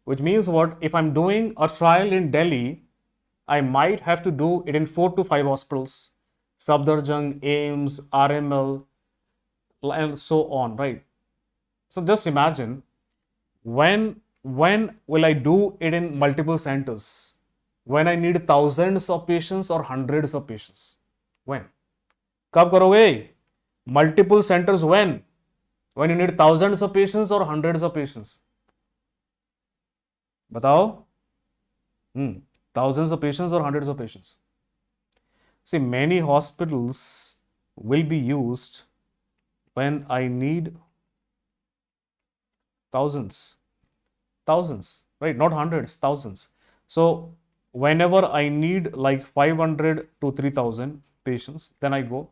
which means what? If I'm doing a trial in Delhi, I might have to do it in 4 to 5 hospitals, Safdarjung, AIMS, RML, and so on, right? So just imagine when will I do it in multiple centers? When I need thousands of patients or hundreds of patients? When? कब करोगे? Multiple centers when? When you need thousands of patients or hundreds of patients? बताओ. Thousands of patients or hundreds of patients? See, many hospitals will be used when I need thousands, right? Not hundreds, thousands. So whenever I need like 500 to 3000 patients, then I go,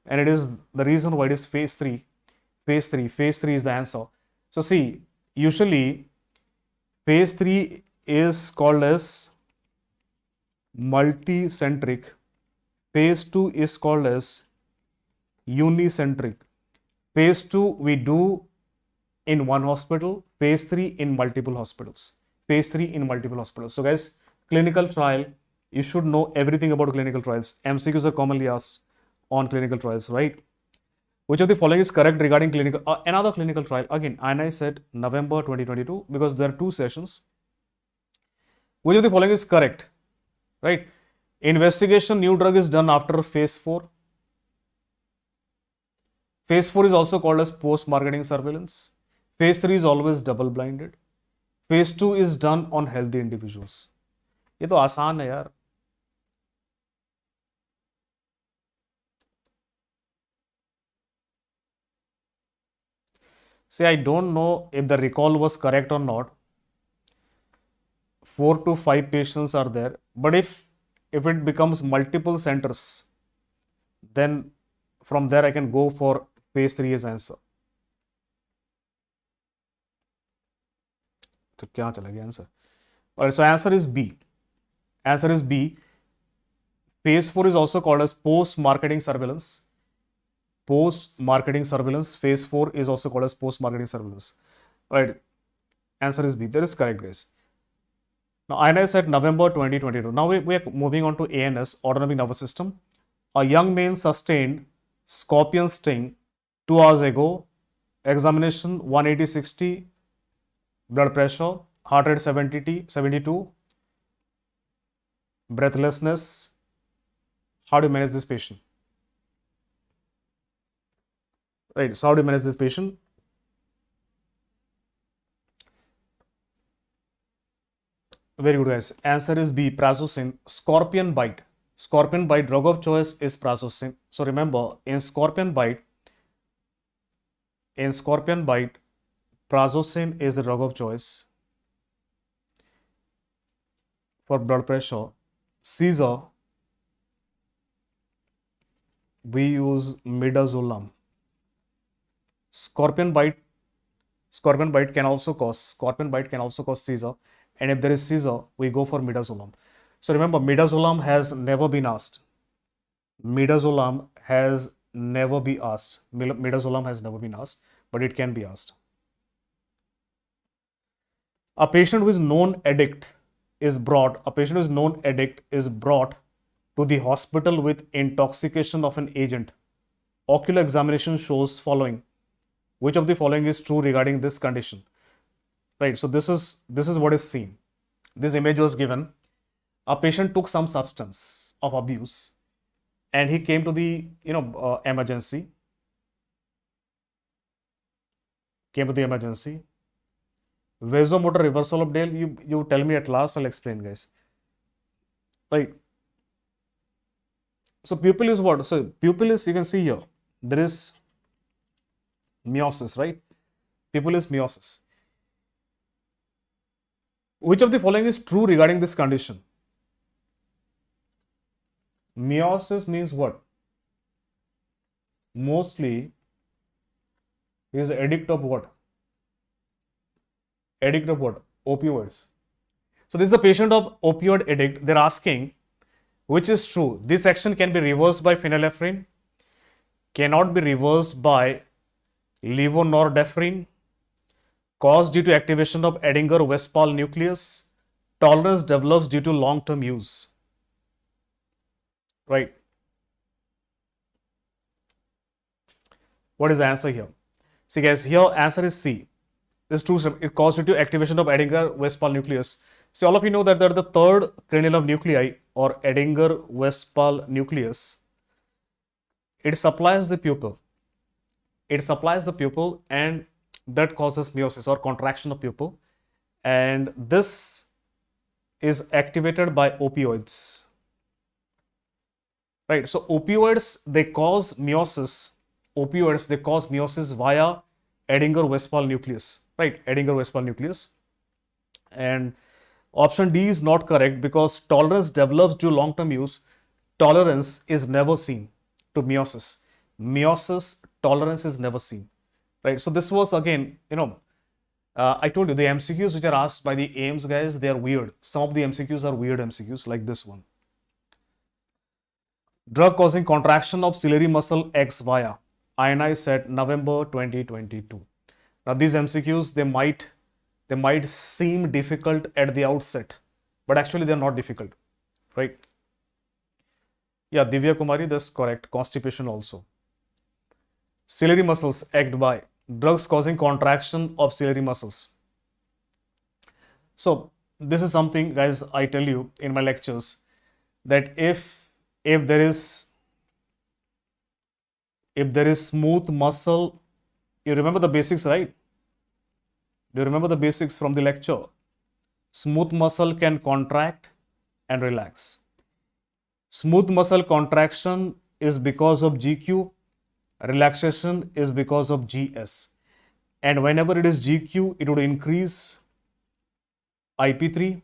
and it is the reason why it is phase 3. Phase 3 is the answer. So see, usually phase 3 is called as multicentric. Phase 2 is called as unicentric. Phase 2 we do in one hospital, phase 3 in multiple hospitals. Phase 3 in multiple hospitals. So guys, clinical trial, you should know everything about clinical trials. MCQs are commonly asked on clinical trials, right? Which of the following is correct regarding clinical, another clinical trial? Again, and I said November 2022 because there are 2 sessions. Which of the following is correct, right? Investigation, new drug is done after phase 4. Phase 4 is also called as post-marketing surveillance. Phase 3 is always double-blinded. Phase 2 is done on healthy individuals. ये तो आसान है यार. See, I don't know if the recall was correct or not. 4 to 5 patients are there, but if it becomes multiple centers, then from there I can go for phase 3 as answer. तो क्या चला गया answer? Alright, so answer is B. Answer is B. Phase 4 is also called as post-marketing surveillance. Post-marketing surveillance. Phase 4 is also called as post-marketing surveillance. Alright, answer is B. That is correct, guys. Now, ANS at November 2022. Now we are moving on to ANS, Autonomic Nervous System. A young man sustained scorpion sting 2 hours ago. Examination 180/60. Blood pressure, heart rate 72, breathlessness. How do you manage this patient? Right, so how do you manage this patient? Very good, guys. Answer is B, prazosin. Scorpion bite. Scorpion bite, drug of choice is prazosin. So remember, in scorpion bite, prazosin is the drug of choice. For blood pressure, seizure, we use midazolam. Scorpion bite can also cause seizure, and if there is seizure, we go for midazolam. So remember, midazolam has never been asked. Midazolam has never been asked, but it can be asked. A patient who is known addict is brought to the hospital with intoxication of an agent. Ocular examination shows following. Which of the following is true regarding this condition? Right, so this is what is seen. This image was given. A patient took some substance of abuse and he came to the emergency. Vasomotor reversal of Dale, you tell me at last, I'll explain, guys. Right. So pupil is what? So pupil is, you can see here, there is meiosis, right? Pupil is meiosis. Which of the following is true regarding this condition? Meiosis means what? Mostly is addict of what? Addict of what? Opioids. So this is the patient of opioid addict. They're asking which is true. This action can be reversed by phenylephrine, cannot be reversed by levonorepinephrine, caused due to activation of Edinger-Westphal nucleus, tolerance develops due to long-term use. Right. What is the answer here? See guys, here answer is C. This is true. It caused due to activation of Edinger-Westphal nucleus. See, all of you know that they're the third cranial of nuclei or Edinger-Westphal nucleus. It supplies the pupil. It supplies the pupil and that causes meiosis or contraction of pupil. And this is activated by opioids. Right. So opioids, they cause meiosis. Opioids, they cause meiosis via Edinger-Westphal nucleus. Right. Edinger-Westphal nucleus. And option D is not correct because tolerance develops due to long-term use. Tolerance is never seen to meiosis. Meiosis, tolerance is never seen. Right. So this was again, I told you the MCQs which are asked by the AIMS guys, they are weird. Some of the MCQs are weird MCQs like this one. Drug causing contraction of ciliary muscle X via ionized set November 2022. Now these MCQs, they might seem difficult at the outset, but actually they're not difficult, right? Yeah, Divya Kumari, that's correct. Constipation also. Ciliary muscles act by drugs causing contraction of ciliary muscles. So this is something, guys, I tell you in my lectures that if there is smooth muscle, you remember the basics, right? Do you remember the basics from the lecture? Smooth muscle can contract and relax. Smooth muscle contraction is because of GQ, relaxation is because of GS. And whenever it is GQ, it would increase IP3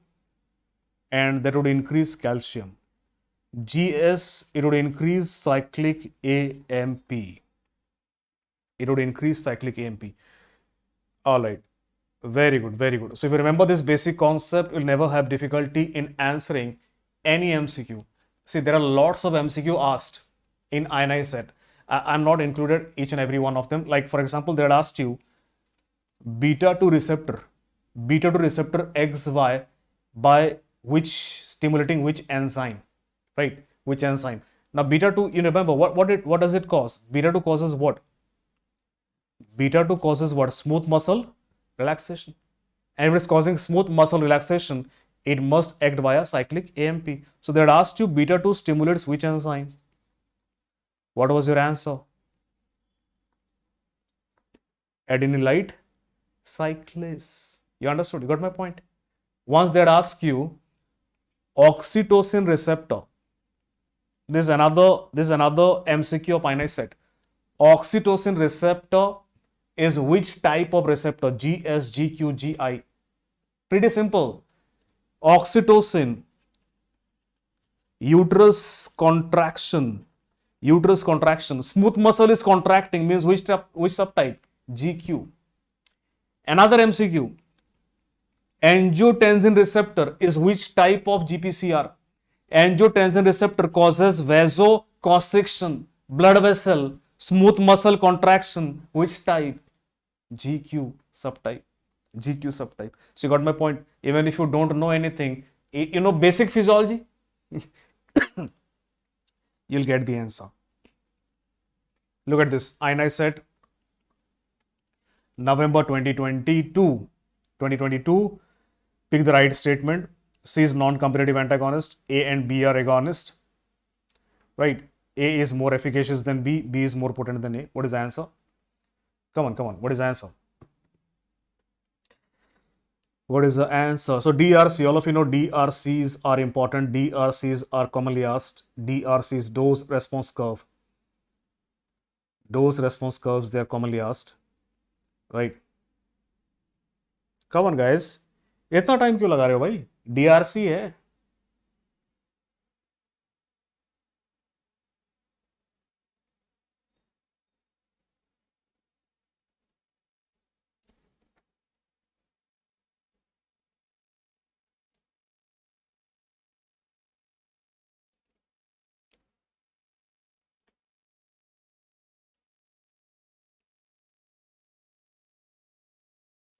and that would increase calcium. GS, it would increase cyclic AMP. It would increase cyclic AMP. All right. Very good, very good. So if you remember this basic concept, you'll never have difficulty in answering any MCQ. See, there are lots of MCQ asked in ionized set. I'm not included each and every one of them. Like for example, they had asked you beta-2 receptor XY by stimulating which enzyme, right? Which enzyme? Now beta-2, you remember what does it cause? Beta-2 causes what? Beta-2 causes what? Smooth muscle relaxation. And if it's causing smooth muscle relaxation, it must act via cyclic AMP. So they had asked you beta-2 stimulates which enzyme? What was your answer? Adenylate cyclase. You understood? You got my point? Once they had asked you oxytocin receptor. This is another MCQ of ionized set. Oxytocin receptor is which type of receptor? GS, GQ, GI. Pretty simple. Oxytocin, uterus contraction. Smooth muscle is contracting means which subtype? GQ. Another MCQ. Angiotensin receptor is which type of GPCR? Angiotensin receptor causes vasoconstriction, blood vessel, smooth muscle contraction. Which type? GQ subtype. So you got my point. Even if you don't know anything, you know basic physiology, you'll get the answer. Look at this. Ionized set, November 2022. Pick the right statement. C is non-competitive antagonist. A and B are agonist. Right? A is more efficacious than B. B is more potent than A. What is the answer? Come on. What is the answer? What is the answer? So DRC, all of you know DRCs are important. DRCs are commonly asked. DRCs, dose response curve. Dose response curves, they are commonly asked. Right? Come on guys. इतना time क्यों लगा रहे हो भाई? DRC है.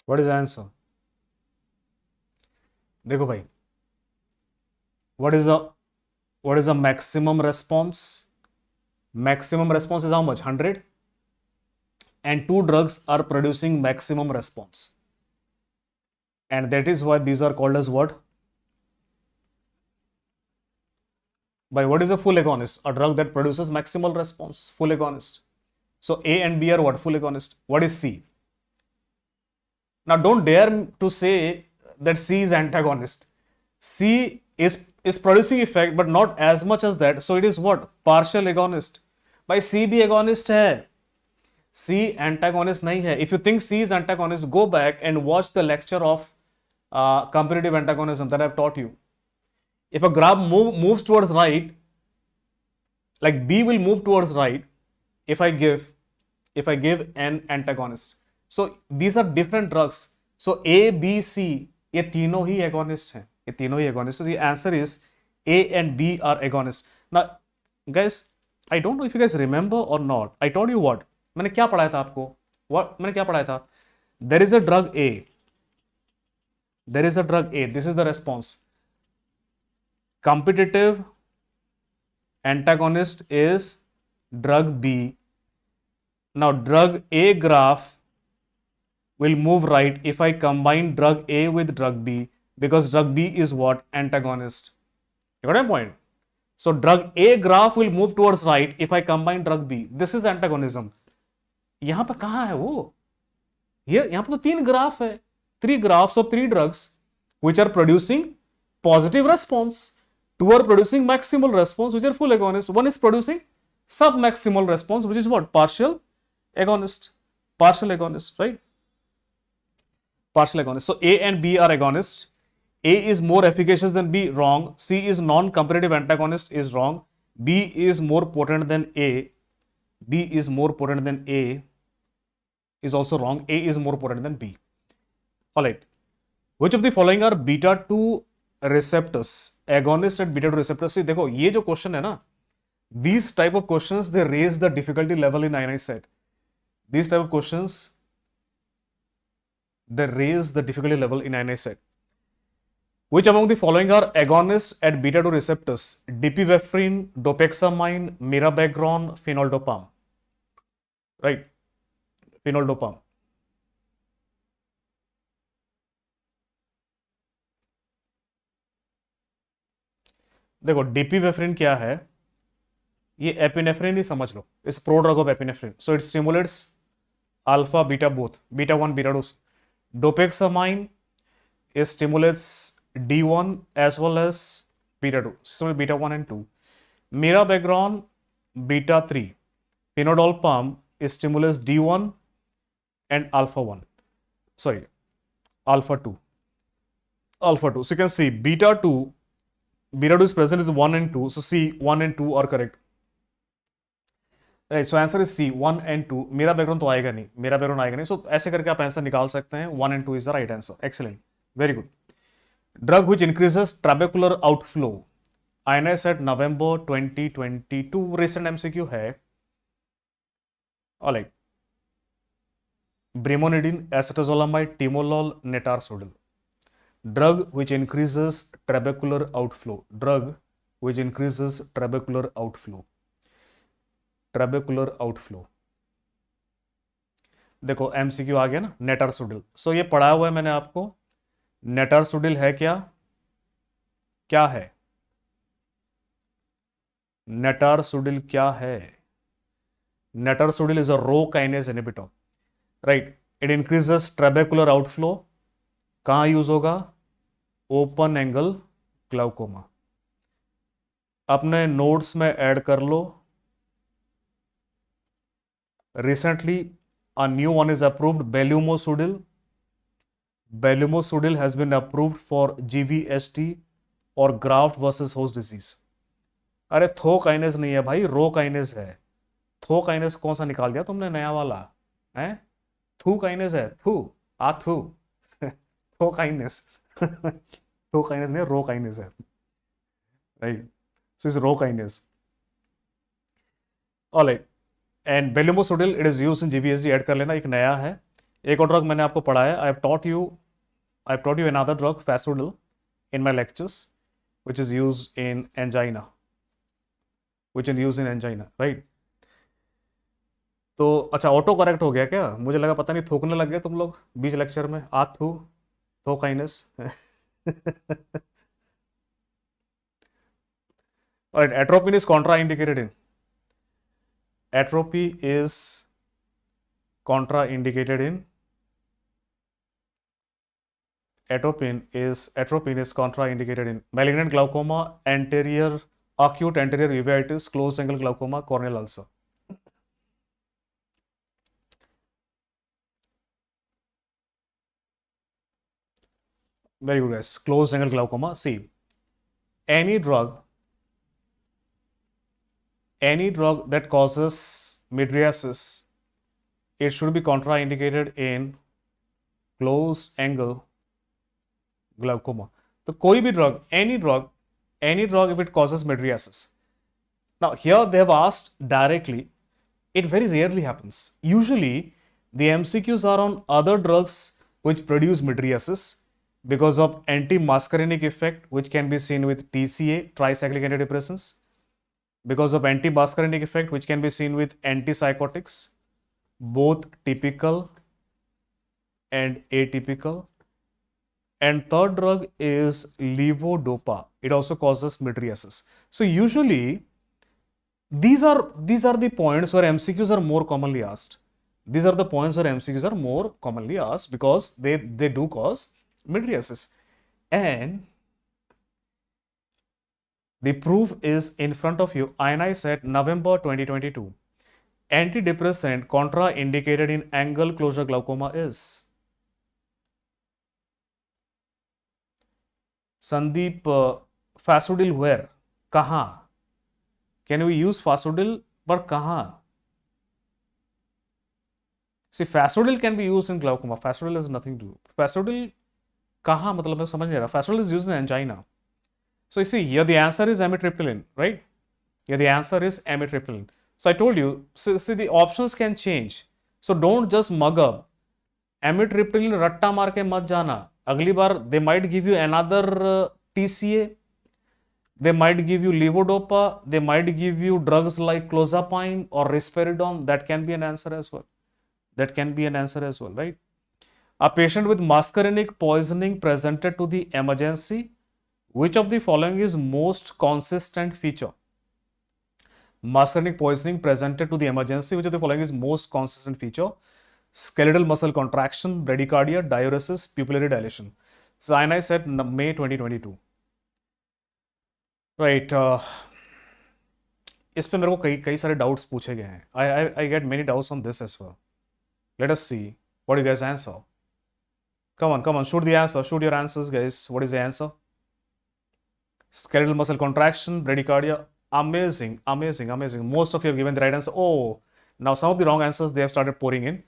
What is the answer? देखो भाई. What is the maximum response? Maximum response is how much? 100. And two drugs are producing maximum response. And that is why these are called as what? By what is a full agonist? A drug that produces maximal response. Full agonist. So A and B are what? Full agonist. What is C? Now don't dare to say that C is antagonist. C is producing effect but not as much as that. So it is what? Partial agonist. By C भी agonist है. C antagonist नहीं है. If you think C is antagonist, go back and watch the lecture of competitive antagonism that I've taught you. If a graph moves towards right, like B will move towards right if I give an antagonist. So these are different drugs. So A, B, C, ये तीनों ही agonist हैं. ये तीनों ही agonist. So the answer is A and B are agonist. Now, guys, I don't know if you guys remember or not. I told you what? मैंने क्या पढ़ाया था आपको? What? मैंने क्या पढ़ाया था? There is a drug A. There is a drug A. This is the response. Competitive antagonist is drug B. Now, drug A graph will move right if I combine drug A with drug B, because drug B is what? Antagonist. You got my point? So, drug A graph will move towards right if I combine drug B. This is antagonism. यहां पर कहां है वो? यहां पर तो तीन graph है. 3 graphs of 3 drugs which are producing positive response. 2 are producing maximal response, which are full agonist. 1 is producing sub-maximal response, which is what? Partial agonist. Partial agonist, right? Partial agonist. So A and B are agonists. A is more efficacious than B, wrong. C is non-competitive antagonist, is wrong. B is more potent than A. B is more potent than A, is also wrong. A is more potent than B. Alright. Which of the following are beta 2 receptors? Agonist at beta 2 receptors. See, देखो ये जो question है ना, these type of questions, they raise the difficulty level in ionized set. These type of questions, they raise the difficulty level in ionized set. Which among the following are agonists at beta 2 receptors? Dipivefrin, dopexamine, mirabegron, phenoldopam. Right? Phenoldopam. देखो डिपिवेफ्रिन क्या है? ये epinephrine ही समझ लो. इस prodrug of epinephrine. So it stimulates alpha beta both, beta 1 beta 2. डोपेक्सामाइन it stimulates D1 as well as beta 2. So beta 1 and 2. Mirabegron beta 3. Phenodolpam stimulates D1 and alpha 1. Sorry, alpha 2. Alpha 2. So you can see beta 2 is present with 1 and 2. So C, 1 and 2 are correct. Right, so answer is C, 1 and 2. Mirabegron तो आएगा नहीं. Mirabegron आएगा नहीं. So ऐसे करके आप answer निकाल सकते हैं. 1 and 2 is the right answer. Excellent. Very good. Drug which increases trabecular outflow. INS at November 2022. Recent MCQ है. Alright. Brimonidine, acetazolamide, timolol, netarsodil. Drug which increases trabecular outflow. Drug which increases trabecular outflow. Trabecular outflow. देखो MCQ आ गया ना, नेटारसोडिल. सो ये पढ़ाया हुआ है मैंने आपको. नेटारसोडिल है क्या? क्या है? नेटारसोडिल क्या है? Netarsodil is a rho kinase inhibitor, right? It increases trabecular outflow. कहाँ यूज होगा? Open angle glaucoma. अपने नोट्स में ऐड कर लो, recently a new one is approved, belumosudil has been approved for GVHD और graft versus host disease। अरे थो kinase नहीं है भाई, रो काइनेस है। थो काइनेस कौन सा निकाल दिया तुमने नया वाला है? थू काइनेस है, थू आथू थो काइनेस थो काइनेस नहीं, रो काइनेस है, right? So is rho kinase. Alright, and belumosudil it is use in GVHD, add कर लेना। एक नया है, एक और ड्रग मैंने आपको पढ़ाया, I have taught you another drug fasudil in my lectures which is used in angina, right? तो अच्छा, ऑटो करेक्ट हो गया क्या? मुझे लगा पता नहीं थूकने लग गए तुम लोग बीच लेक्चर में, आथू थो kinase Alright, atropine is contraindicated in. Atropine is contraindicated in. Atropine is contraindicated in malignant glaucoma, acute anterior uveitis, closed angle glaucoma, corneal ulcer. Very good, guys. Closed angle glaucoma. See, any drug that causes mydriasis, it should be contraindicated in closed angle glaucoma. So कोई भी drug, any drug if it causes mydriasis. Now here they have asked directly, it very rarely happens. Usually the MCQs are on other drugs which produce mydriasis because of anti-muscarinic effect, which can be seen with TCA, tricyclic antidepressants, because of anti-muscarinic effect, which can be seen with antipsychotics, both typical and atypical. And third drug is levodopa. It also causes mydriasis. So usually these are the points where MCQs are more commonly asked. These are the points where MCQs are more commonly asked because they do cause mydriasis. And the proof is in front of you. ANS said November 2022. Antidepressant contraindicated in angle closure glaucoma is. Sandeep, Fasudil where? Kaha? Can we use Fasudil? But kaha? See, Fasudil can be used in glaucoma. Fasudil has nothing to do. Fasudil kaha? मतलब मैं समझ नहीं रहा. Fasudil is used in angina. So you see here the answer is amitriptyline, right? Here the answer is amitriptyline. So I told you, see the options can change. So don't just mug up. Amitriptyline ratta maar ke mat jana. Agli baar they might give you another TCA. They might give you levodopa. They might give you drugs like clozapine or risperidone. That can be an answer as well. Right? A patient with muscarinic poisoning presented to the emergency. Which of the following is most consistent feature? Muscarinic poisoning presented to the emergency. Which of the following is most consistent feature? Skeletal muscle contraction, bradycardia, diuresis, pupillary dilation. So I said May 2022. Right. इस पे मेरे को कई सारे doubts पूछे गए हैं. I get many doubts on this as well. Let us see what you guys answer. Come on, shoot the answer. Shoot your answers, guys. What is the answer? Skeletal muscle contraction, bradycardia. Amazing. Most of you have given the right answer. Oh, now some of the wrong answers they have started pouring in.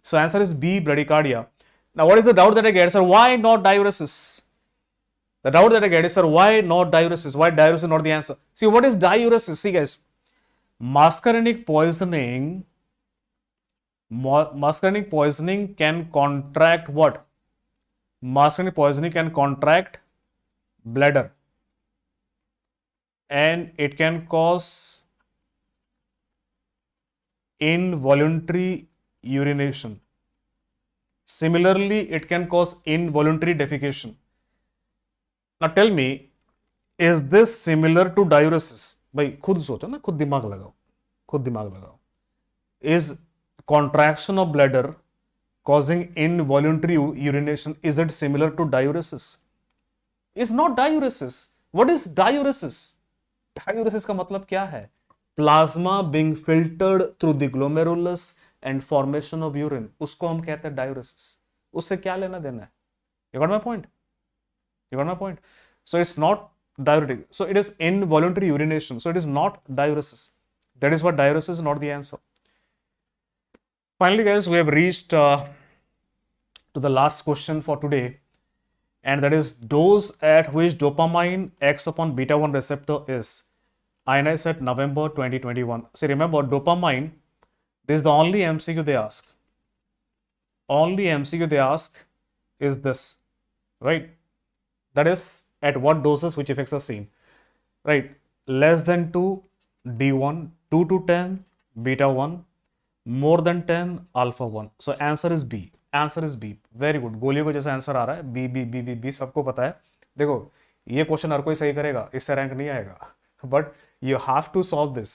So answer is B, bradycardia. Now what is the doubt that I get, sir? Why not diuresis? The doubt that I get is, sir, why not diuresis? Why diuresis not the answer? See, what is diuresis? See, guys, muscarinic poisoning can contract what? Muscarinic poisoning can contract bladder. And it can cause involuntary urination. Similarly, it can cause involuntary defecation. Now tell me, is this similar to diuresis? भाई खुद सोचो ना, खुद दिमाग लगाओ. Is contraction of bladder causing involuntary urination, is it similar to diuresis? It's not diuresis. What is diuresis? Diuresis का मतलब क्या है? Plasma being filtered through the glomerulus and formation of urine, उसको हम कहते हैं diuresis. उससे क्या लेना देना है? You got my point? You got my point? So it's not diuretic. So it is involuntary urination. So it is not diuresis. That is what diuresis is not the answer. Finally, guys, we have reached to the last question for today, and that is dose at which dopamine acts upon beta 1 receptor is ionized at November 2021. See, remember, dopamine, this is the only MCQ they ask. Only MCQ they ask is this, right? That is at what doses which effects are seen, right? Less than 2, D1, 2 to 10, beta 1, more than 10, alpha 1. So answer is B. Answer is B. Very good. गोलियों को जैसा answer आ रहा है B B B B B सबको पता है. देखो ये क्वेश्चन हर कोई सही करेगा, इससे रैंक नहीं आएगा. But you have to solve this.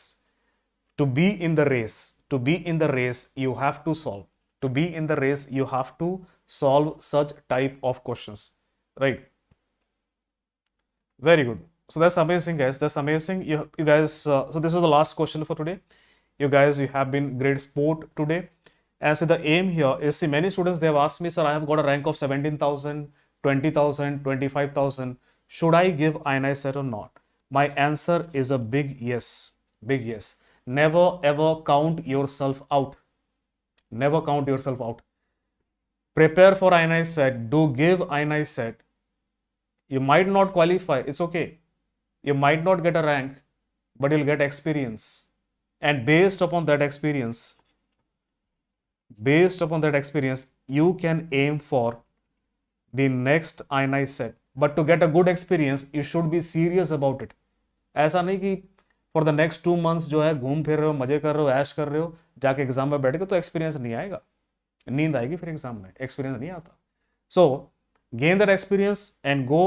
To be in the race, to be in the race, you have to solve. To be in the race, you have to solve such type of questions, right? Very good. So that's amazing, guys. That's amazing. You guys. So this is the last question for today. You guys, you have been great sport today. And so the aim here is, see, many students, they have asked me, sir, I have got a rank of 17,000, 20,000, 25,000. Should I give ionized set or not? My answer is a big yes. Big yes. Never ever count yourself out. Never count yourself out. Prepare for ionized set. Do give ionized set. You might not qualify. It's okay. You might not get a rank, but you'll get experience. And based upon that experience, you can aim for the next ionized set. But to get a good experience, you should be serious about it. ऐसा नहीं कि for the next 2 months जो है घूम फिर रहे हो, मजे कर रहे हो, ऐश कर रहे हो, जाके एग्जाम में बैठ के तो एक्सपीरियंस नहीं आएगा. नींद आएगी फिर एग्जाम में, एक्सपीरियंस नहीं आता. So gain that experience and go,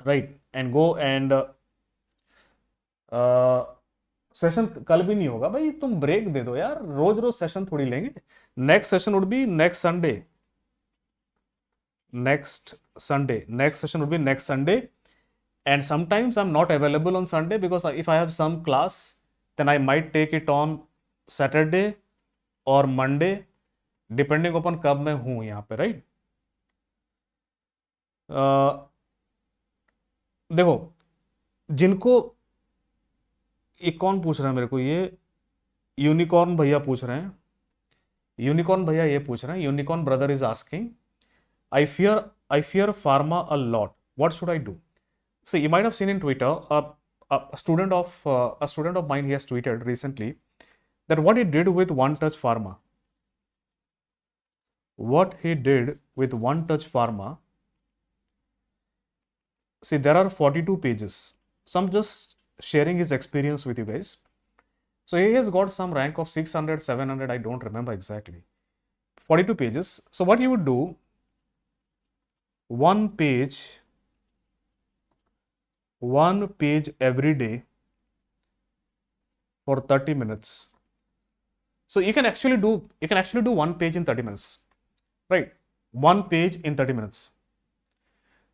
right, and go and session कल भी नहीं होगा भाई, तुम ब्रेक दे दो यार, रोज रोज सेशन थोड़ी लेंगे. Next session would be next Sunday. Next session would be next Sunday. And sometimes I'm not available on Sunday because if I have some class, then I might take it on Saturday or Monday, depending upon कब मैं हूं यहाँ पे, right? देखो, जिनको एक कौन पूछ रहा है मेरे को, ये यूनिकॉर्न भैया पूछ रहे हैं. यूनिकॉर्न भैया ये पूछ रहे हैं, unicorn brother is asking, I fear pharma a lot. What should I do? So you might have seen in Twitter, a student of mine, he has tweeted recently that what he did with One Touch Pharma. What he did with One Touch Pharma. See, there are 42 pages. So I'm just sharing his experience with you guys. So he has got some rank of 600, 700, I don't remember exactly. 42 pages. So what you would do, one page every day for 30 minutes. So you can actually do one page in 30 minutes, right? One page in 30 minutes.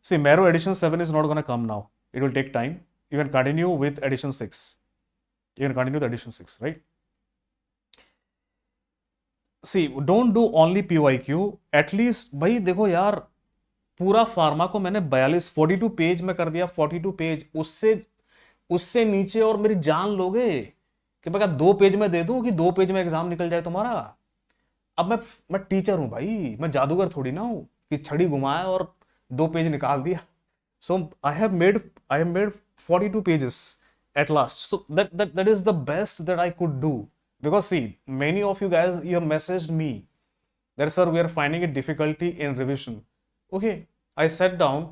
See, Marrow edition 7 is not going to come now. It will take time. You can continue with edition 6. You can continue with edition 6, right? See, don't do only PYQ. At least, भाई देखो यार, पूरा pharma को मैंने 42 page में कर दिया. 42 page, उससे नीचे और मेरी जान लोगे कि मैं 2 पेज में दे दूं कि 2 पेज में एग्जाम निकल जाए तुम्हारा. अब मैं टीचर हूं भाई, मैं जादूगर थोड़ी ना हूं कि छड़ी घुमाया और 2 पेज निकाल दिया. So I have made 42 pages at last. So that is the best that I could do. Because see, many of you guys, you have messaged me that, sir, we are finding a difficulty in revision. Okay, I sat down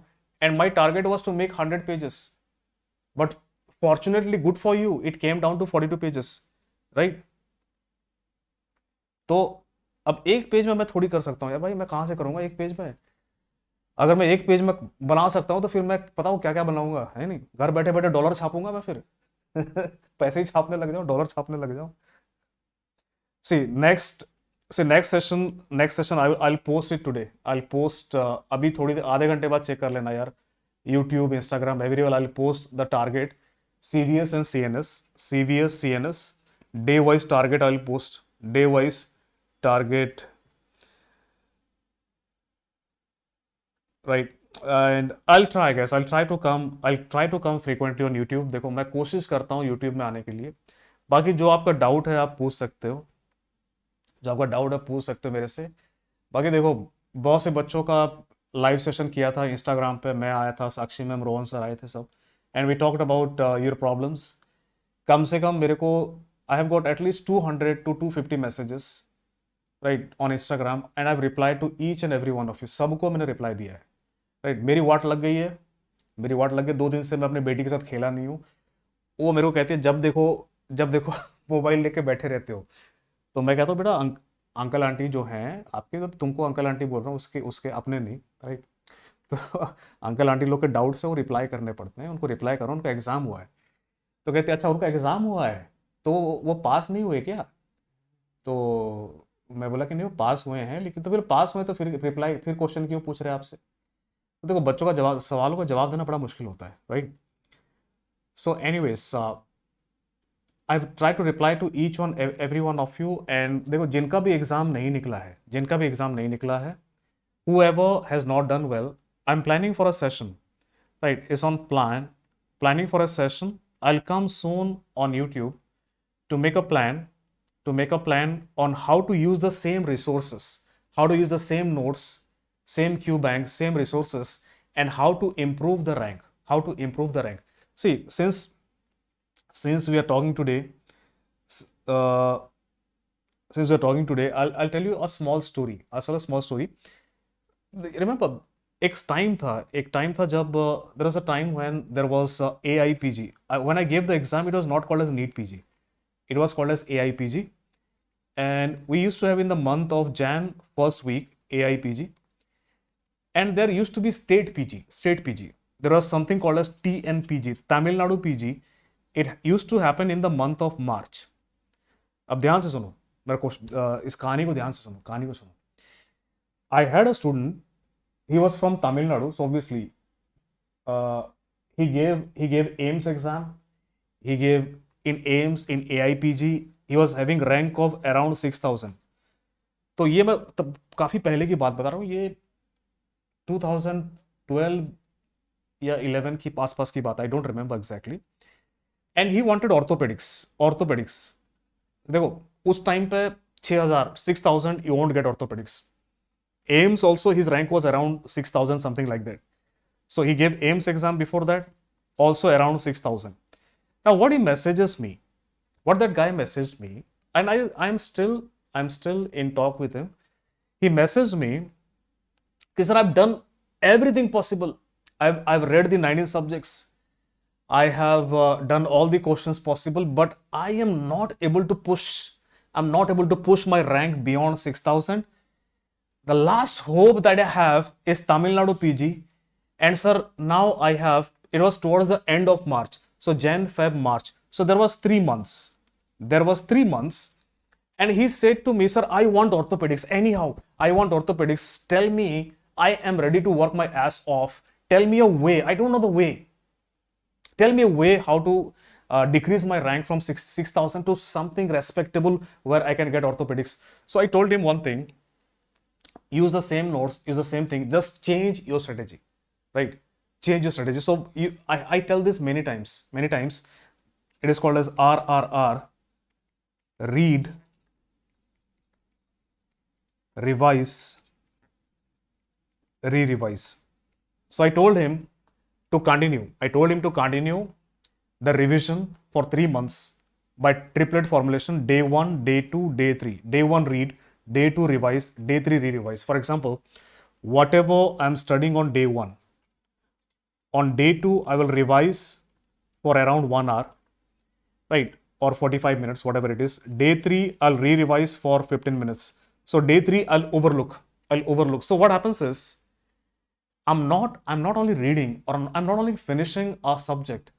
and my target was to make 100 pages. But fortunately, good for you, it came down to 42 pages, right? तो अब एक page में मैं थोड़ी कर सकता हूँ यार भाई, मैं कहाँ से करूँगा एक पेज में? अगर मैं एक पेज में बना सकता हूँ तो फिर मैं पता हूँ क्या क्या बनाऊंगा, है नहीं? घर बैठे बैठे डॉलर छापूंगा मैं फिर. पैसे ही छापने लग जाऊँ, डॉलर छापने लग जाऊँ. सी, next So next session I'll post it today. I'll post अभी थोड़ी देर आधे घंटे बाद चेक कर लेना यार. YouTube, Instagram, everywhere I'll post the target, CVS and CNS, CVS, CNS, day wise target I'll post, day wise target, right? And I'll try guys, I'll try to come frequently on YouTube. देखो मैं कोशिश करता हूँ YouTube में आने के लिए. बाकी जो आपका डाउट है आप पूछ सकते हो, जो आपका डाउट है पूछ सकते हो मेरे से. बाकी देखो बहुत से बच्चों का लाइव सेशन किया था इंस्टाग्राम पे, मैं आया था, साक्षी मैम, रोहन सर आए थे सब, and we talked about your problems. कम से कम मेरे को I have got at least 200 to 250 messages right on Instagram, and I have reply to each and every one of you. सबको मैंने रिप्लाई दिया है राइट. मेरी वाट लग गई है, मेरी वाट लग गई. 2 दिन से मैं अपनी बेटी के साथ खेला नहीं हूँ. वो मेरे को कहती है जब देखो मोबाइल लेके बैठे रहते हो. तो मैं कहता हूँ बेटा अंकल आंटी जो हैं आपके, तो तुमको अंकल आंटी बोल रहा हूँ, उसके उसके अपने नहीं राइट. तो अंकल आंटी लोग के डाउट से वो रिप्लाई करने पड़ते हैं, उनको रिप्लाई करो, उनका एग्जाम हुआ है. तो कहते हैं अच्छा उनका एग्जाम हुआ है तो वो पास नहीं हुए क्या. तो मैं बोला कि नहीं वो पास हुए हैं, लेकिन तो फिर पास हुए तो फिर रिप्लाई फिर क्वेश्चन क्यों पूछ रहे हैं आपसे. तो देखो बच्चों का जवाब, सवालों का जवाब देना बड़ा मुश्किल होता है right. So anyways I try to reply to each one every one of you. And देखो जिनका भी एग्जाम नहीं निकला है, जिनका भी एग्जाम नहीं निकला है, whoever has not done well, I'm planning for a session, right? It's on planning for a session. I'll come soon on YouTube to make a plan, on how to use the same resources, how to use the same notes, same Q bank, same resources, and how to improve the rank. How to improve the rank. See, since we are talking today, uh, I'll tell you a small story. Remember, एक time था जब there was a time when there was AIPG. When I gave the exam, it was not called as NEET PG. It was called as AIPG. And we used to have in the month of Jan, first week, AIPG. And there used to be state PG. There was something called as TNPG, Tamil Nadu PG. It used to happen in the month of March. अब ध्यान से सुनो मेरा question, इस कहानी को ध्यान से सुनो. I had a student. He was from Tamil Nadu, so obviously he gave AIMS exam. He gave in AIMS, in AIPG. He was having rank of around 6,000. तो ये मैं तब काफ़ी पहले की बात बता रहा हूँ, ये 2012 या 11 की आसपास की बात, I don't remember exactly. And he wanted orthopaedics. देखो उस टाइम पे 6,000 you won't get orthopedics. AIMS also, his rank was around 6,000, something like that. So he gave AIMS exam before that, also around 6,000. Now what he messages me, what that guy messaged me, and I'm still in talk with him. He messaged me, because sir, I've done everything possible. I've read the 19 subjects. I have done all the questions possible, but I am not able to push my rank beyond 6,000. The last hope that I have is Tamil Nadu PG. And sir, now it was towards the end of March. So Jan, Feb, March. So there was 3 months. And he said to me, sir, I want orthopedics. Anyhow, I want orthopedics. Tell me, I am ready to work my ass off. Tell me a way. I don't know the way. Tell me a way how to decrease my rank from 6,000 to something respectable where I can get orthopedics. So I told him one thing. Use the same notes, use the same thing, just change your strategy, right? Change your strategy. So I tell this many times. It is called as RRR, read, revise, re-revise. So I told him to continue the revision for 3 months by triplet formulation, day 1, day 2, day 3. Day 1 read, day 2 revise, day 3 re-revise. For example, whatever I'm studying on day 1, on day 2 I will revise for around 1 hour, right, or 45 minutes, whatever it is. Day 3 I'll re-revise for 15 minutes. So day 3 I'll overlook. So what happens is, I'm not only reading, or I'm not only finishing a subject,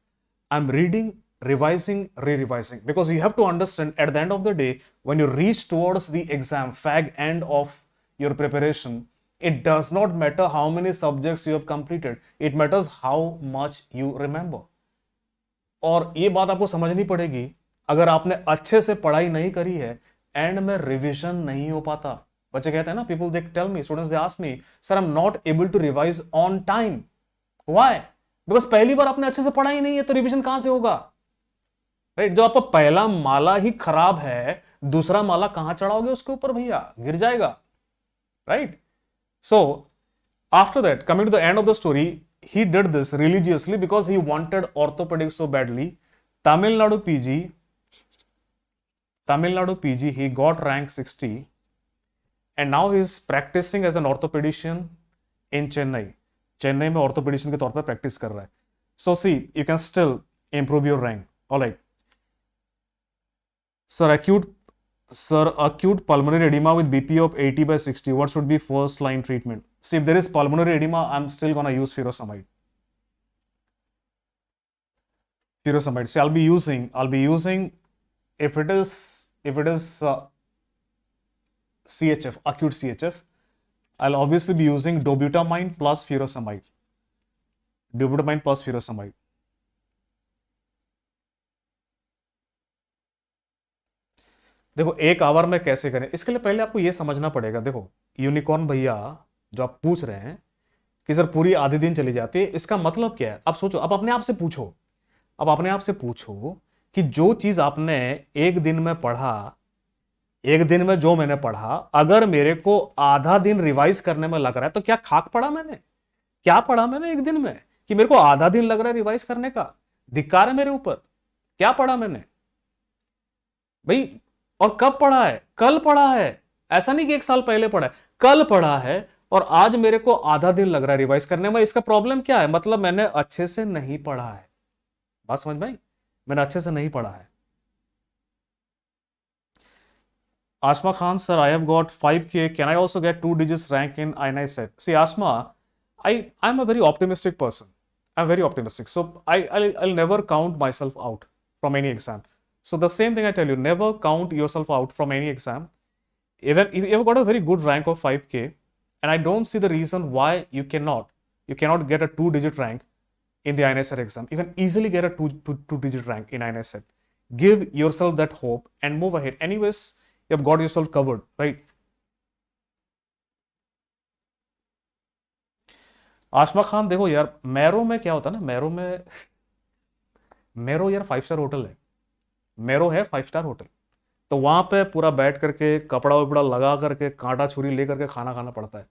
I'm reading revising, re-revising, because you have to understand at the end of the day, when you reach towards the exam, fag end of your preparation, it does not matter how many subjects you have completed, it matters how much you remember. और ये बात आपको समझनी पड़ेगी, अगर आपने अच्छे से पढ़ाई नहीं करी है, एंड में रिवीजन नहीं हो पाता. बच्चे कहते हैं ना, people they tell me, students they ask me, sir I am not able to revise on time. Why? Because पहली बार आपने अच्छे से पढ़ा ही नहीं है, तो रिवीजन कहां से होगा? राइट? जो आपका पहला माला ही खराब है, दूसरा माला कहां चढ़ाओगे उसके ऊपर भैया? गिर जाएगा. Right? So after that, coming to the end of the story, he did this religiously because he wanted orthopedics so badly. Tamil Nadu PG, he got rank 60, and now he is practicing as an orthopedician in Chennai. Chennai में orthopedician के तौर पर practice कर रहा है. So see, you can still improve your rank. All right. Sir, acute pulmonary edema with BP of 80/60. What should be first line treatment? See, if there is pulmonary edema, I'm still gonna use furosemide. See, I'll be using if it is CHF, acute CHF, I'll obviously be using dobutamine plus furosemide. देखो, 1 our में कैसे करें, इसके लिए पहले आपको यह समझना पड़ेगा. देखो, यूनिकॉर्न भैया जो आप पूछ रहे हैं कि सर पूरी आधे दिन चली जाती है, इसका मतलब क्या है? आप सोचो, आप अपने आप से पूछो कि जो चीज आपने एक दिन में पढ़ा, एक दिन में जो मैंने पढ़ा, अगर मेरे को आधा दिन रिवाइज करने में लग रहा है, तो क्या खाक पढ़ा मैंने? क्या पढ़ा मैंने एक दिन में कि मेरे को आधा दिन लग रहा है रिवाइज करने का? धिक्कार है मेरे ऊपर. क्या पढ़ा मैंने भाई? और कब पढ़ा है? कल पढ़ा है. ऐसा नहीं कि 1 साल पहले पढ़ा है, कल पढ़ा है, और आज मेरे को आधा दिन लग रहा है रिवाइज करने में. इसका प्रॉब्लम क्या है? मतलब मैंने अच्छे से नहीं पढ़ा है. बात समझ में आई? मैंने अच्छे से नहीं पढ़ा है. Asma Khan, sir, I have got 5K. Can I also get 2 digits rank in INS set? See, Asma, I'm a very optimistic person. I'm very optimistic. So I'll never count myself out from any exam. So the same thing I tell you, never count yourself out from any exam. Even if you have got a very good rank of 5K, and I don't see the reason why you cannot get a 2-digit rank in the INS set exam. You can easily get a 2-digit rank in INS set. Give yourself that hope and move ahead. Anyways, you have got yourself covered, right? Ashma Khan, देखो यार, marrow में क्या होता है ना, marrow यार 5 star hotel है. Marrow है 5 स्टार होटल. तो वहां पे पूरा बैठ करके कपड़ा वपड़ा लगा करके कांटा छुरी लेकर के खाना खाना पड़ता है.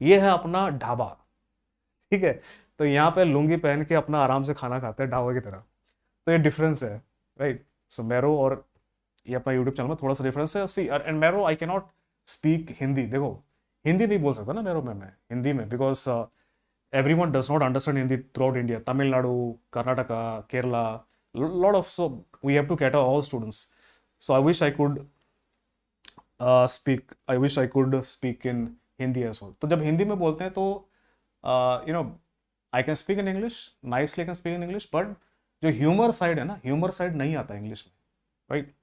ये है अपना ढाबा, ठीक है? तो यहाँ पे लुंगी पहन के अपना आराम से खाना खाते हैं ढाबा की तरह. तो ये डिफरेंस है, राइट? सो मैरो और ये अपना यूट्यूब चैनल में थोड़ा सा डिफरेंस है. सी, एंड मैरो I can not speak Hindi. देखो, हिंदी नहीं बोल सकता ना मैरो में मैं हिंदी में, because everyone does not understand Hindi throughout India. Tamil Nadu, Karnataka, Kerala, lot of, so we have to cater all students. So I wish I could speak in Hindi as well. तो जब हिंदी में बोलते हैं तो I can speak in English nicely, I can speak in English, but जो humour side है ना, humour side नहीं आता इंग्लिश में, right?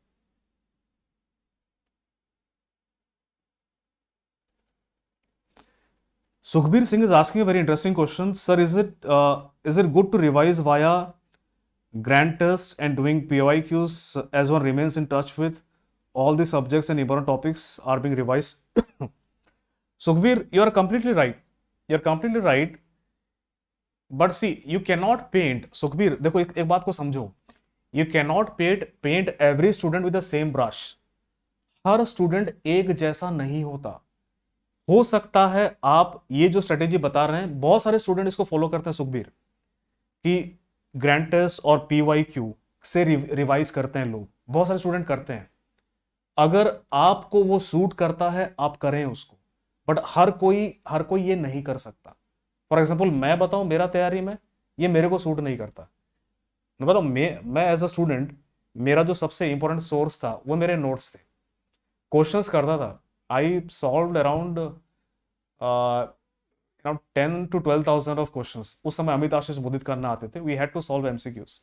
Sukhbir Singh is asking a very interesting question. Sir, is it good to revise via grant test and doing PYQs as one remains in touch with all the subjects and important topics are being revised? Sukhbir, you are completely right. You're completely right. But see, you cannot paint. Sukhbir, देखो एक बात को समझो. You cannot paint every student with the same brush. Her student एक जैसा नहीं होता. हो सकता है आप ये जो स्ट्रेटेजी बता रहे हैं, बहुत सारे स्टूडेंट इसको फॉलो करते हैं सुखबीर, कि ग्रैंड टेस्ट और PYQ से रिवाइज करते हैं लोग, बहुत सारे स्टूडेंट करते हैं. अगर आपको वो सूट करता है आप करें उसको, बट हर कोई ये नहीं कर सकता. फॉर एग्जाम्पल मैं बताऊं, मेरा तैयारी में ये मेरे को सूट नहीं करता. मैं बताऊं, मैं एज अ स्टूडेंट, मेरा जो सबसे इंपॉर्टेंट सोर्स था वो मेरे नोट्स थे. क्वेश्चंस करता था. I solved around 10 to 12,000 of questions. उस समय अमित आशीष मुदित करना आते थे. We had to solve MCQs.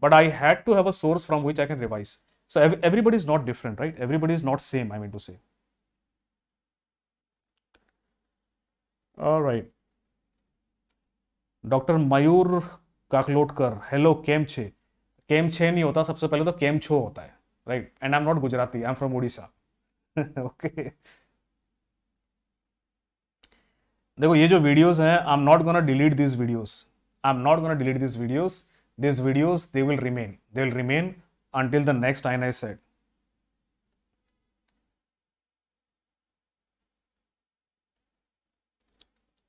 but I had to have a source from which I can revise. So everybody is not different, right? Everybody is not same, I mean to say. All right. Doctor Mayur Kakalotkar, hello, केम छे? केम छे नहीं होता, सबसे पहले तो केम छो होता है, right? And I am not Gujarati, I am from Orissa. Okay, देखो ये जो वीडियोस हैं, आई am not gonna delete this videos, I am not gonna delete this videos they will remain until the next time I said.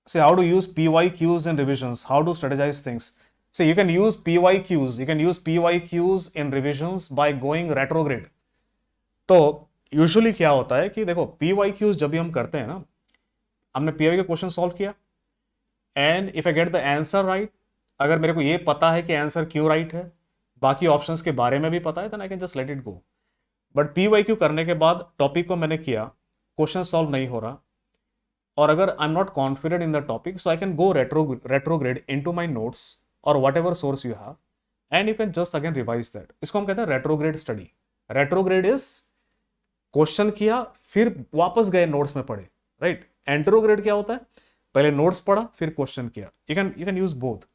See how to use PYQs in revisions, how to strategize things. See, you can use PYQs in revisions by going retrograde. तो usually क्या होता है कि देखो PYQs जब भी हम करते हैं ना, हमने PYQ क्वेश्चन सॉल्व किया, and if I get the answer right, अगर मेरे को ये पता है कि आंसर क्यों राइट है, बाकी ऑप्शंस के बारे में भी पता है, then I can just let it go. But PYQ करने के बाद टॉपिक को मैंने किया, क्वेश्चन सॉल्व नहीं हो रहा, और अगर I am not confident in the topic, so I can go retrograde into my notes और whatever source you have, and you can just again revise that. इसको हम कहते हैं retrograde study. Retrograde is question किया फिर वापस गए notes में पढ़े, राइट? एंट्रोग्रेड क्या होता है? पहले नोट्स पढ़ा फिर क्वेश्चन किया। You can use both.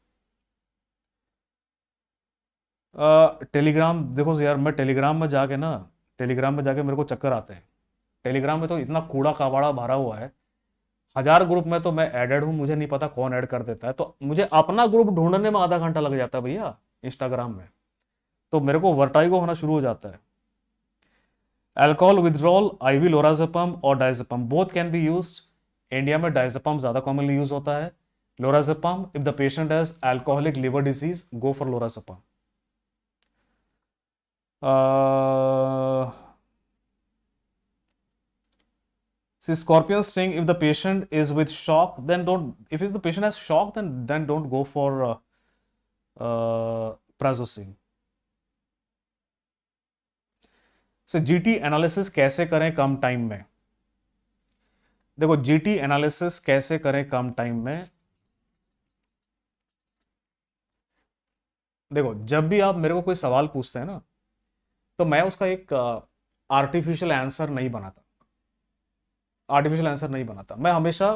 Telegram देखो यार, मैं टेलीग्राम में जाके मेरे को चक्कर आते हैं। टेलीग्राम में तो इतना कूड़ा कावाड़ा भरा हुआ है, 1000 ग्रुप में तो मैं एडेड हूं, मुझे नहीं पता कौन ऐड कर देता है, तो मुझे अपना ग्रुप ढूंढने में आधा घंटा लग जाता है भैया इंस्टाग्राम में, तो मेरे को वर्टाइगो होना शुरू हो जाता है। अल्कोहल विथड्रॉल, IV लोराज़ेपम और diazepam both can be used. India में डायज़ेपम ज्यादा कॉमनली यूज होता है। Lorazepam, if the patient has alcoholic liver disease, go for lorazepam. See, scorpion sting, if the patient is with shock, then don't, if the patient has shock, then don't go for prazosin. So, GT analysis कैसे करें कम time में? देखो GT analysis कैसे करें कम time में, देखो जब भी आप मेरे को कोई सवाल पूछते हैं ना, तो मैं उसका एक आर्टिफिशियल आंसर नहीं बनाता। मैं हमेशा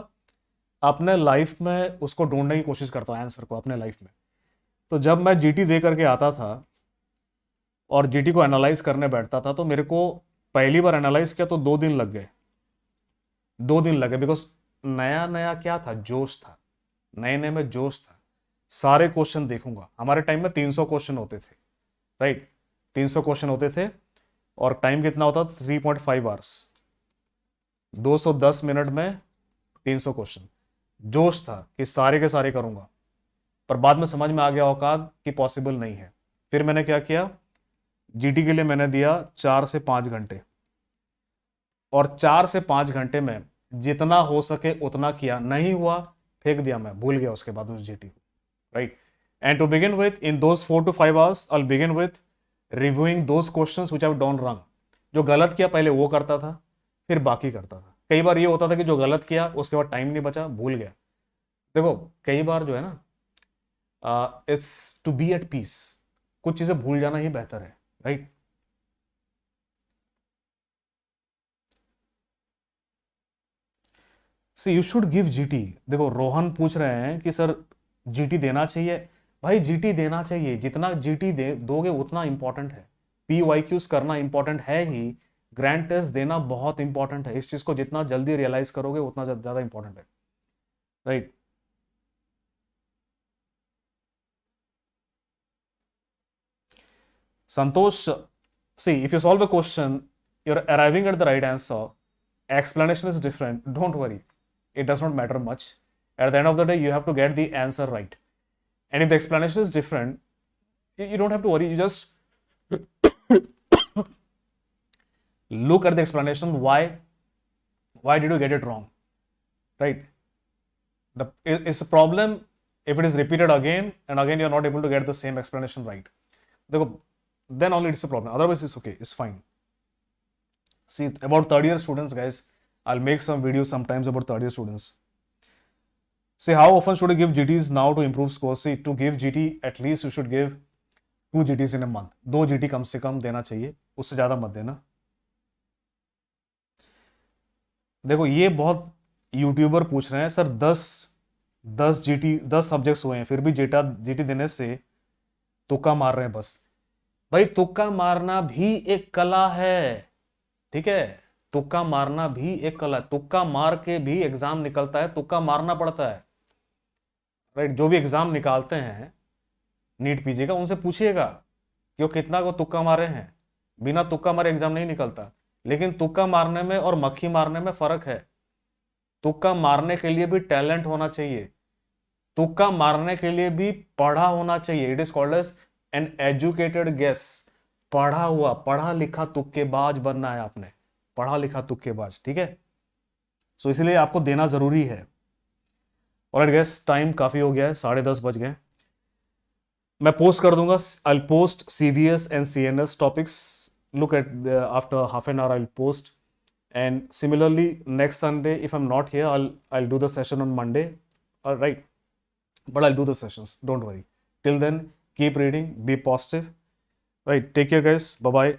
अपने लाइफ में उसको ढूंढने की कोशिश करता हूँ, आंसर को अपने लाइफ में। तो जब मैं GT दे करके आता था और GT को एनालाइज करने बैठता था, तो मेरे को पहली बार एनालाइज किया तो 2 दिन लग गए। बिकॉज नया नया क्या था, जोश था, नए में जोश था। सारे क्वेश्चन देखूंगा। हमारे टाइम में 300 क्वेश्चन होते थे, राइट? 300 क्वेश्चन होते थे और टाइम कितना होता था? 3.5 आवर्स, 210 मिनट में 300 क्वेश्चन। जोश था कि सारे के सारे करूंगा, पर बाद में समझ में आ गया औकात कि पॉसिबल नहीं है। फिर मैंने क्या किया, GT के लिए मैंने दिया 4 से 5 घंटे, और 4 से 5 घंटे में जितना हो सके उतना किया। नहीं हुआ, फेंक दिया, मैं भूल गया उसके बाद उस GT को, right? And to begin with, in those 4 to 5 hours I will begin with reviewing those questions which I have done wrong. जो गलत किया पहले वो करता था, फिर बाकी करता था। कई बार ये होता था कि जो गलत किया उसके बाद टाइम नहीं बचा, भूल गया। देखो कई बार जो है ना, it's to be at peace, कुछ चीजें भूल जाना ही बेहतर है, right? See you should give GT। देखो रोहन पूछ रहे हैं कि सर GT देना चाहिए। भाई GT देना चाहिए, जितना GT दोगे उतना इंपॉर्टेंट है। PYQs करना इंपॉर्टेंट है ही, ग्रैंड टेस्ट देना बहुत इंपॉर्टेंट है। इस चीज को जितना जल्दी रियलाइज करोगे उतना ज्यादा इंपॉर्टेंट है, right? Santosh, see, if you solve a question, you're arriving at the right answer, explanation is different, don't worry, it does not matter much. At the end of the day, you have to get the answer right, and if the explanation is different, you don't have to worry, you just look at the explanation. Why did you get it wrong, right? It's a problem if it is repeated again and again, you're not able to get the same explanation right. Then only it's a problem. Otherwise, it's okay, it's fine. See, about third year students, guys, I'll make some videos sometimes about third year students. See, how often should you give GTs now to improve scores? See, to give GT, at least you should give 2 GTs in a month, 2 GT कम से कम देना चाहिए, उससे ज़्यादा मत देना। देखो ये बहुत यूट्यूबर पूछ रहे हैं सर 10 GT 10 सब्जेक्ट्स हुए हैं फिर भी GT देने से तुक्का मार रहे हैं बस। भाई तुक्का मारना भी एक कला है, ठीक है, तुक्का मारना भी एक कला है, तुक्का मार के भी एग्जाम निकलता है, तुक्का मारना पड़ता है, राइट। जो भी एग्जाम निकालते हैं नीट पीजी का, उनसे पूछिएगा कि वो कितना को तुक्का मारे हैं, बिना तुक्का मारे एग्जाम नहीं निकलता। लेकिन तुक्का मारने में और मक्खी मारने में फर्क है। तुक्का मारने के लिए भी टैलेंट होना चाहिए, तुक्का मारने के लिए भी पढ़ा होना चाहिए। It is called as an educated guess, पढ़ा हुआ, पढ़ा लिखा तुक्केबाज बनना है आपने, पढ़ा लिखा तुक्केबाज, ठीक है। सो इसलिए आपको देना जरूरी है। और गेस टाइम काफी हो गया है, 10:30 बज गए। मैं पोस्ट कर दूंगा, I post CVS and CNS topics, look at after half an hour I'll post, and similarly next Sunday if I'm not here I'll do the session on Monday, all right, but I'll do the sessions, don't worry. Till then keep reading, be positive, right, take care guys, bye bye.